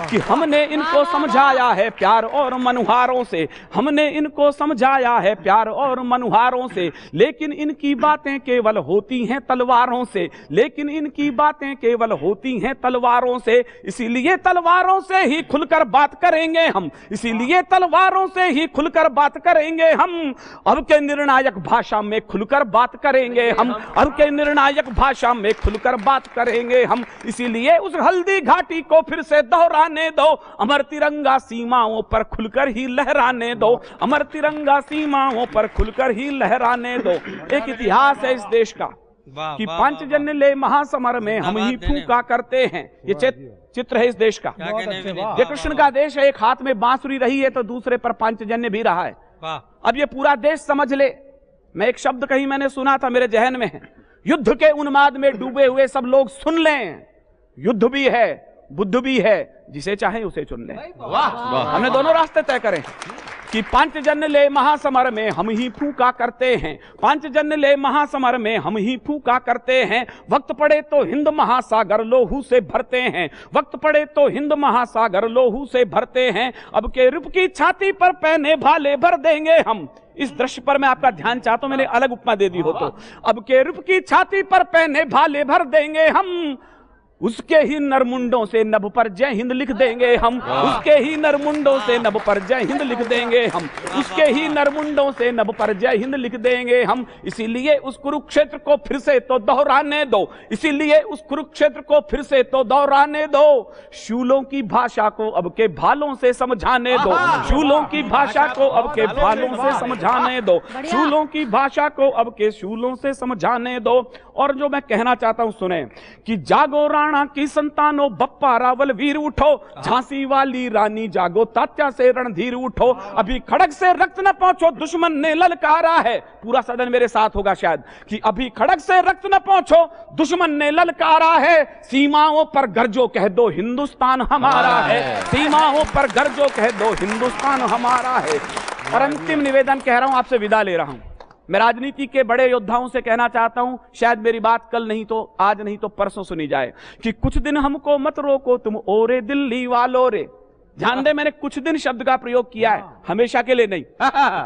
S10: कि हमने इनको समझाया है प्यार और मनुहारों से, हमने इनको समझाया है प्यार और मनुहारों से, लेकिन इनकी बातें केवल होती हैं तलवारों से, लेकिन इनकी बातें केवल होती हैं तलवारों से। इसीलिए तलवारों से ही खुलकर बात करेंगे हम, इसीलिए तलवारों से ही खुलकर बात करेंगे हम। अब के निर्णायक भाषा में खुलकर बात करेंगे हम, अब के निर्णायक भाषा में खुलकर बात करेंगे हम। इसीलिए उस हल्दी घाटी को फिर से दोहराने दो, अमर तिरंगा सीमाओं पर खुलकर ही लहराने दो, अमर तिरंगा सीमाओं पर खुलकर ही लहराने दो। एक इतिहास है इस देश का कि पांचजन्य ले महासमर में हम ही फूंका करते हैं। ये चित्र है इस देश का। ये कृष्ण का देश है, एक हाथ में बांसुरी रही है तो दूसरे पर पांचजन्य भी रहा है। अब ये पूरा देश समझ ले। मैं एक शब्द कहीं मैंने सुना था, मेरे जहन में है, युद्ध के उन्माद में डूबे हुए सब लोग सुन लें, युद्ध भी है बुद्ध भी है, जिसे चाहे उसे चुन ले। हमने दोनों रास्ते तय करें। कि पांचजन्य ले महासमर में हम ही फूंका करते हैं, पांचजन्य ले महासमर में हम ही फूंका करते हैं। वक्त पड़े तो हिंद महासागर लोहू से भरते हैं, वक्त पड़े तो हिंद महासागर लोहू से भरते हैं। अब के रूप की छाती पर पहने भाले भर देंगे हम। इस दृश्य पर मैं आपका ध्यान चाहता हूं, मैंने अलग उपमा दे दी हो तो। अब के रूप की छाती पर पहने भाले भर देंगे हम, उसके ही नरमुंडों से नभ पर जय हिंद लिख देंगे हम, उसके ही नरमुंडों से नभ पर जय हिंद लिख देंगे हम, उसके ही नरमुंडों से नभ पर जय हिंद लिख देंगे हम। इसीलिए उस कुरुक्षेत्र को फिर से तो दोहराने दो, इसीलिए उस कुरुक्षेत्र को फिर से तो दोहराने दो। शूलों की भाषा को अब के भालों से समझाने दो, शूलों की भाषा को अब के भालों से समझाने दो, शूलों की भाषा को अब के शूलों से समझाने दो। और जो मैं कहना चाहता हूं सुने, कि जागो राणा की संतानों बप्पा रावल वीर उठो, झांसी वाली रानी जागो तात्या से रणधीर उठो। अभी खड़ग से रक्त न पहुंचो दुश्मन ने ललकारा है, पूरा सदन मेरे साथ होगा शायद, कि अभी खड़ग से रक्त न पहुंचो दुश्मन ने ललकारा है। सीमाओं पर गरजो कह दो हिंदुस्तान हमारा है, सीमाओं पर गरजो कह दो हिंदुस्तान हमारा है। और अंतिम निवेदन कह रहा हूं, आपसे विदा ले रहा हूं। मैं राजनीति के बड़े योद्धाओं से कहना चाहता हूं, शायद मेरी बात कल नहीं तो आज नहीं तो परसों सुनी जाए, कि कुछ दिन हमको मत रोको तुम ओरे दिल्ली वालों रे। ध्यान दे, मैंने कुछ दिन शब्द का प्रयोग किया है, हमेशा के लिए नहीं।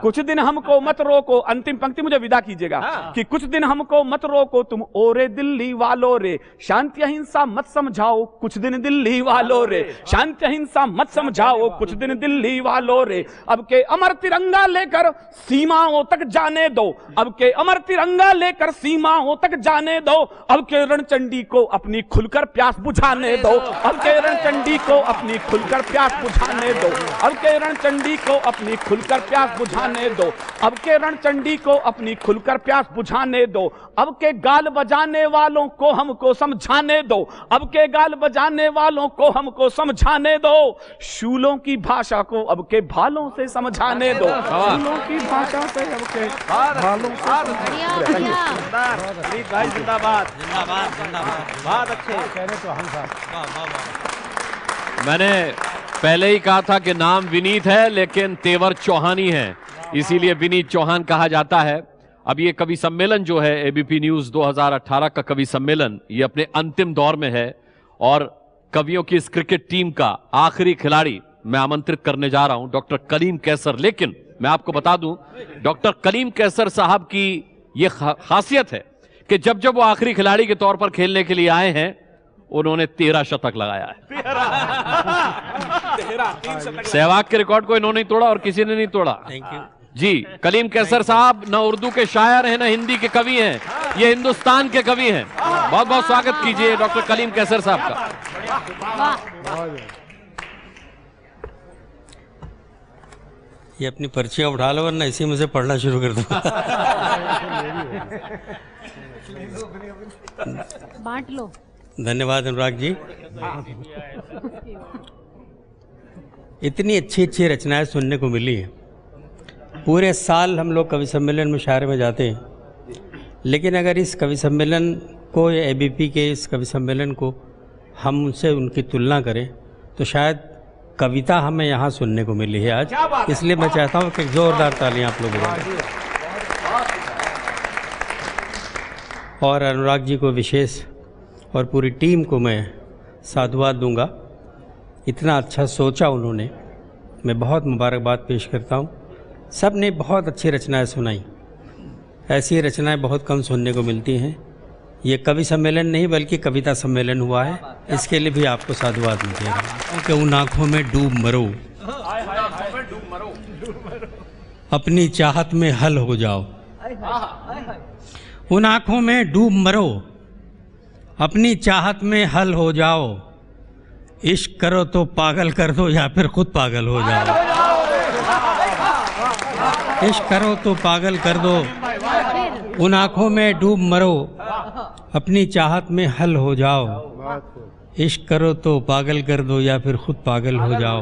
S10: कुछ दिन हमको मत रोको, अंतिम पंक्ति मुझे विदा कीजिएगा, कि कुछ दिन हमको मत रोको तुम ओरे दिल्ली वालों रे, शांति अहिंसा मत समझाओ कुछ दिन दिल्ली वालों रे, शांति अहिंसा मत समझाओ कुछ दिन दिल्ली वालों रे, अब के अमर तिरंगा लेकर सीमाओं तक जाने दो, अब के अमर तिरंगा लेकर सीमाओं तक जाने दो, अब के रणचंडी को अपनी खुलकर प्यास बुझाने दो, अब के रणचंडी को अपनी खुलकर प्यास बुझाने दो, अब के रणचंडी को अपनी खुलकर प्यास बुझाने दो, अब के रणचंडी को अपनी खुलकर प्यास बुझाने दो, अब के गाल बजाने वालों को हमको समझाने दो, अब के गाल बजाने वालों को हमको समझाने दो, शूलों की भाषा को अब के भालों से समझाने दो, शूलों की भाषा से अब के भालों से।
S6: भाई जिंदाबाद जिंदाबाद जिंदाबाद, बहुत अच्छे।
S1: मैंने पहले ही कहा था कि नाम विनीत है लेकिन तेवर चौहानी है, इसीलिए विनीत चौहान कहा जाता है। अब ये कवि सम्मेलन जो है एबीपी न्यूज 2018 का कवि सम्मेलन, ये अपने अंतिम दौर में है और कवियों की इस क्रिकेट टीम का आखिरी खिलाड़ी मैं आमंत्रित करने जा रहा हूं, डॉक्टर कलीम कैसर। लेकिन मैं आपको बता दूं, डॉक्टर कलीम कैसर साहब की ये खासियत है कि जब जब वो आखिरी खिलाड़ी के तौर पर खेलने के लिए आए हैं, उन्होंने 13 शतक लगाया है। सहवाग के रिकॉर्ड को इन्होंने तोड़ा और किसी ने नहीं तोड़ा। थैंक यू जी। कलीम कैसर साहब न उर्दू के शायर हैं न हिंदी के कवि हैं, ये हिंदुस्तान के कवि हैं। बहुत बहुत स्वागत कीजिए डॉक्टर कलीम कैसर साहब का।
S11: ये अपनी पर्चियां उठा लो वरना इसी में से पढ़ना शुरू कर दो।
S9: बांट लो।
S11: धन्यवाद अनुराग जी। इतनी अच्छी अच्छी रचनाएं सुनने को मिली है। पूरे साल हम लोग कवि सम्मेलन में शायर में जाते हैं, लेकिन अगर इस कवि सम्मेलन को या एबीपी के इस कवि सम्मेलन को हम उनसे उनकी तुलना करें तो शायद कविता हमें यहाँ सुनने को मिली है आज। इसलिए मैं चाहता हूँ कि जोरदार तालियां आप लोग बजाएं। और अनुराग जी को विशेष और पूरी टीम को मैं साधुवाद दूंगा, इतना अच्छा सोचा उन्होंने, मैं बहुत मुबारकबाद पेश करता हूँ। सब ने बहुत अच्छी रचनाएं सुनाई, ऐसी रचनाएं बहुत कम सुनने को मिलती हैं। ये कवि सम्मेलन नहीं बल्कि कविता सम्मेलन हुआ है, इसके लिए भी आपको साधुवाद मिलेगा। कि उन आँखों में डूब मरो, अपनी चाहत में हल हो जाओ, उन आँखों में डूब मरो, अपनी चाहत में हल हो जाओ, इश्क करो तो पागल कर दो या फिर खुद पागल हो जाओ, इश्क करो तो पागल कर दो, उन आँखों में डूब मरो, अपनी चाहत में हल हो जाओ, इश्क करो तो पागल कर दो या फिर खुद पागल हो जाओ।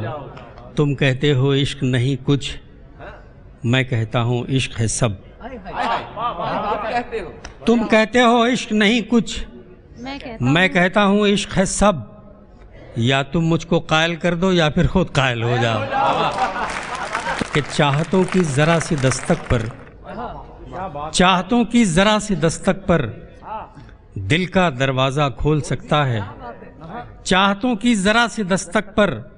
S11: तुम कहते हो इश्क नहीं कुछ, मैं कहता हूँ इश्क है सब। तुम कहते हो इश्क नहीं कुछ, मैं कहता हूँ इश्क है सब। या तुम मुझको कायल कर दो या फिर खुद कायल हो जाओ। कि चाहतों की जरा सी दस्तक पर, चाहतों की जरा सी दस्तक पर दिल का दरवाजा खोल सकता है। चाहतों की जरा सी दस्तक पर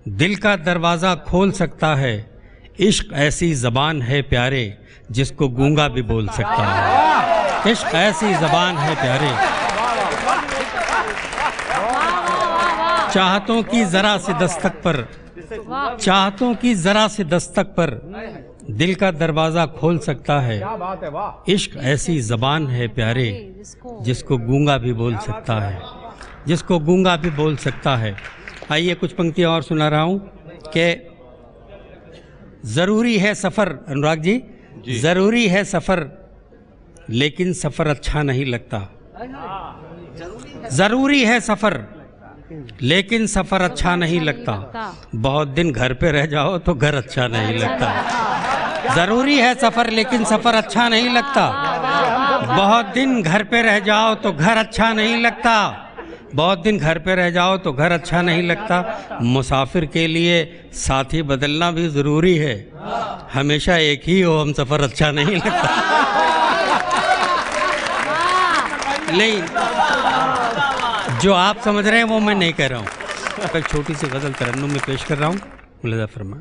S11: दिल का दरवाजा खोल सकता है। इश्क ऐसी जबान है प्यारे जिसको गूंगा भी बोल सकता है। इश्क ऐसी जबान है प्यारे, चाहतों की जरा सी दस्तक पर, चाहतों की जरा सी दस्तक पर दिल का दरवाजा खोल सकता है। इश्क ऐसी जबान है प्यारे जिसको गूंगा भी बोल सकता है, जिसको गूंगा भी बोल सकता है। आइए कुछ पंक्तियां और सुना रहा हूं कि जरूरी है सफर, अनुराग जी, जरूरी है सफर लेकिन सफर अच्छा नहीं लगता। जरूरी है सफर लेकिन सफर अच्छा नहीं लगता। बहुत दिन घर पे रह जाओ तो घर अच्छा नहीं लगता। जरूरी है सफर लेकिन सफर अच्छा नहीं लगता। बहुत दिन घर पे रह जाओ तो घर अच्छा नहीं लगता। बहुत दिन घर पे रह जाओ तो घर अच्छा नहीं लगता। मुसाफिर के लिए साथी बदलना भी ज़रूरी है, हमेशा एक ही हो हम सफ़र अच्छा नहीं लगता। नहीं, जो आप समझ रहे हैं वो मैं नहीं कह रहा हूँ। एक छोटी सी गजल तरन्नुम में पेश कर रहा हूँ, मुलाजा फरमा।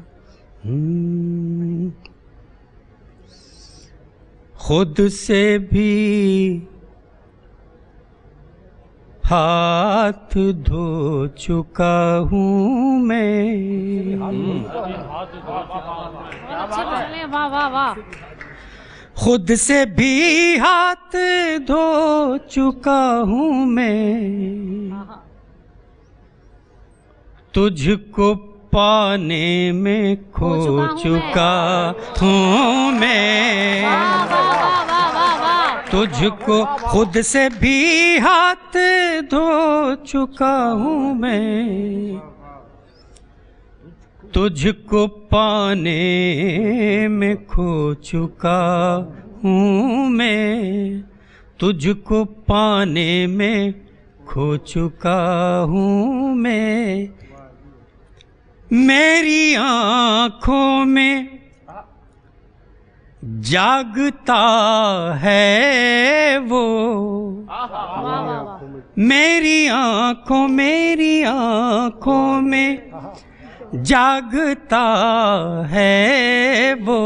S11: खुद से भी हाथ धो चुका हूँ मैं,
S9: वाह वाह वाह।
S11: खुद से भी हाथ धो चुका हूँ मैं, तुझको पाने में खो चुका हूँ मैं, तुझको खुद से भी हाथ धो चुका हूँ मैं, तुझको पाने में खो चुका हूँ मैं, तुझको पाने में खो चुका हूँ मैं। मेरी आँखों में जागता है वो, मेरी आँखों में जागता है वो,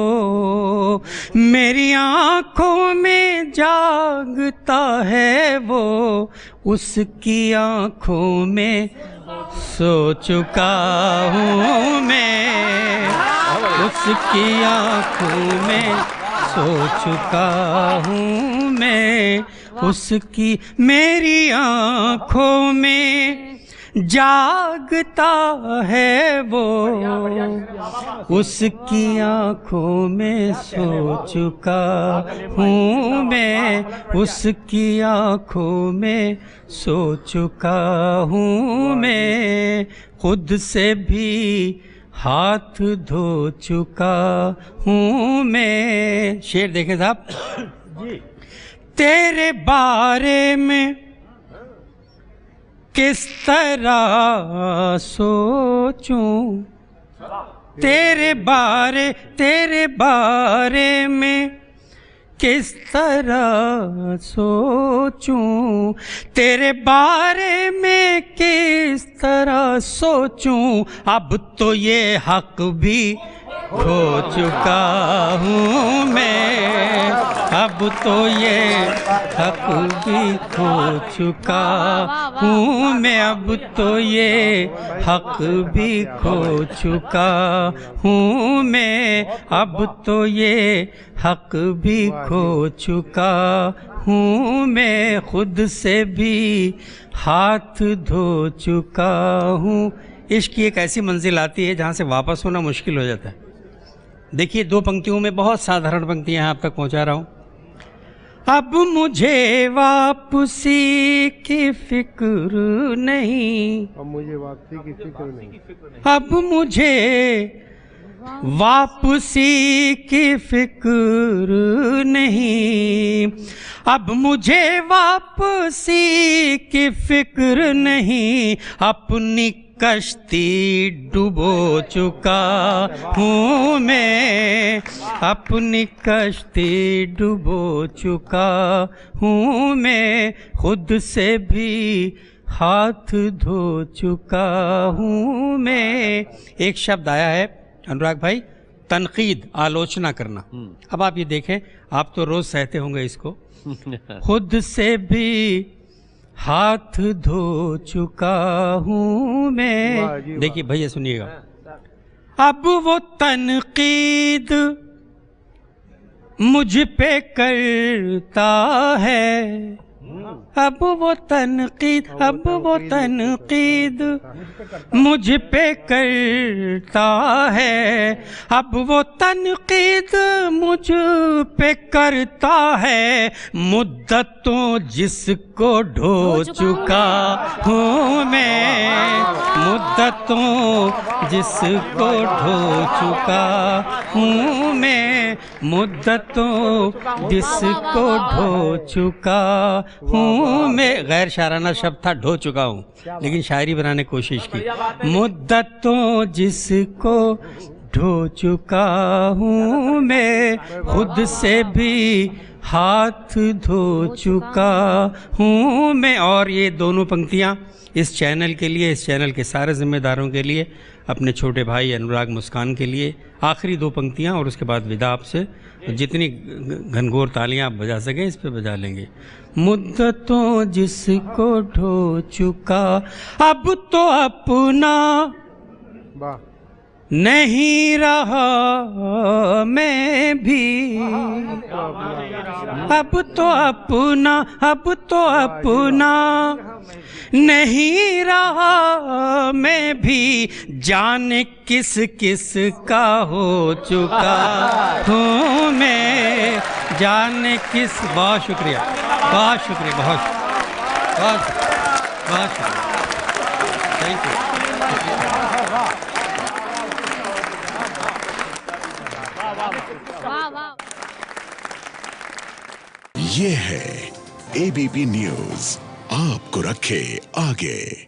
S11: मेरी आँखों में जागता है वो, उसकी आँखों में सो चुका हूँ मैं, उसकी आँखों में सो चुका हूँ मैं, उसकी मेरी आँखों में जागता है वो, उसकी आँखों में सो चुका हूँ मैं, उसकी आँखों में सो चुका हूँ मैं, खुद से भी हाथ धो चुका हूँ मैं। शेर देखे साहब, तेरे बारे में किस तरह सोचूं, तेरे बारे में किस तरह सोचूं, तेरे बारे में किस तरह सोचूं, अब तो ये हक भी खो चुका हूँ मैं, अब तो ये हक भी खो चुका हूँ मैं, अब तो ये हक भी खो चुका हूँ मैं, अब तो ये हक भी खो चुका हूँ मैं, खुद से भी हाथ धो चुका हूँ। इश्क की एक ऐसी मंजिल आती है जहाँ से वापस होना मुश्किल हो जाता है। देखिए, दो पंक्तियों में बहुत साधारण पंक्तियां आप तक पहुंचा रहा हूं। अब मुझे वापसी की फिक्र नहीं,
S4: अब मुझे वापसी की फिक्र नहीं,
S11: अब मुझे वापसी की फिक्र नहीं, अब मुझे वापसी की फिक्र नहीं, अपनी कश्ती डुबो चुका हूँ मैं, अपनी कश्ती डुबो चुका हूँ मैं, खुद से भी हाथ धो चुका हूँ मैं। एक शब्द आया है अनुराग भाई, तनकीद, आलोचना करना। अब आप ये देखें, आप तो रोज सहते होंगे इसको, खुद से भी हाथ धो चुका हूँ मैं। देखिए भैया सुनिएगा, अब वो तनकीद मुझ पे करता है, अब वो तनकीद मुझ पे करता है, अब वो तनकीद मुझ पे करता है, मुद्दतों जिसको ढो चुका हूँ मैं, मुद्दतों जिसको ढो चुका हूँ मैं, मुद्दतों जिसको ढो चुका हूँ मैं। गैर शायराना शब्द था, ढो चुका हूँ, लेकिन शायरी बनाने की कोशिश की। मुद्दतों जिसको ढो चुका हूँ, मैं खुद से भी हाथ धो चुका हूँ मैं। और ये दोनों पंक्तियाँ इस चैनल के लिए, इस चैनल के सारे जिम्मेदारों के लिए, अपने छोटे भाई अनुराग मुस्कान के लिए, आखिरी 2 पंक्तियाँ और उसके बाद विदा आपसे। जितनी घनघोर तालियां आप बजा सकें इस पे बजा लेंगे। मुद्दतों जिसको ढो चुका अब तो अपना नहीं रहा मैं भी, अब तो अपना नहीं रहा मैं भी, जाने किस किस का हो चुका हूँ मैं, जाने किस। बहुत शुक्रिया, बहुत शुक्रिया, बहुत शुक्रिया, थैंक यू।
S12: ये है एबीपी न्यूज़, आपको रखे आगे।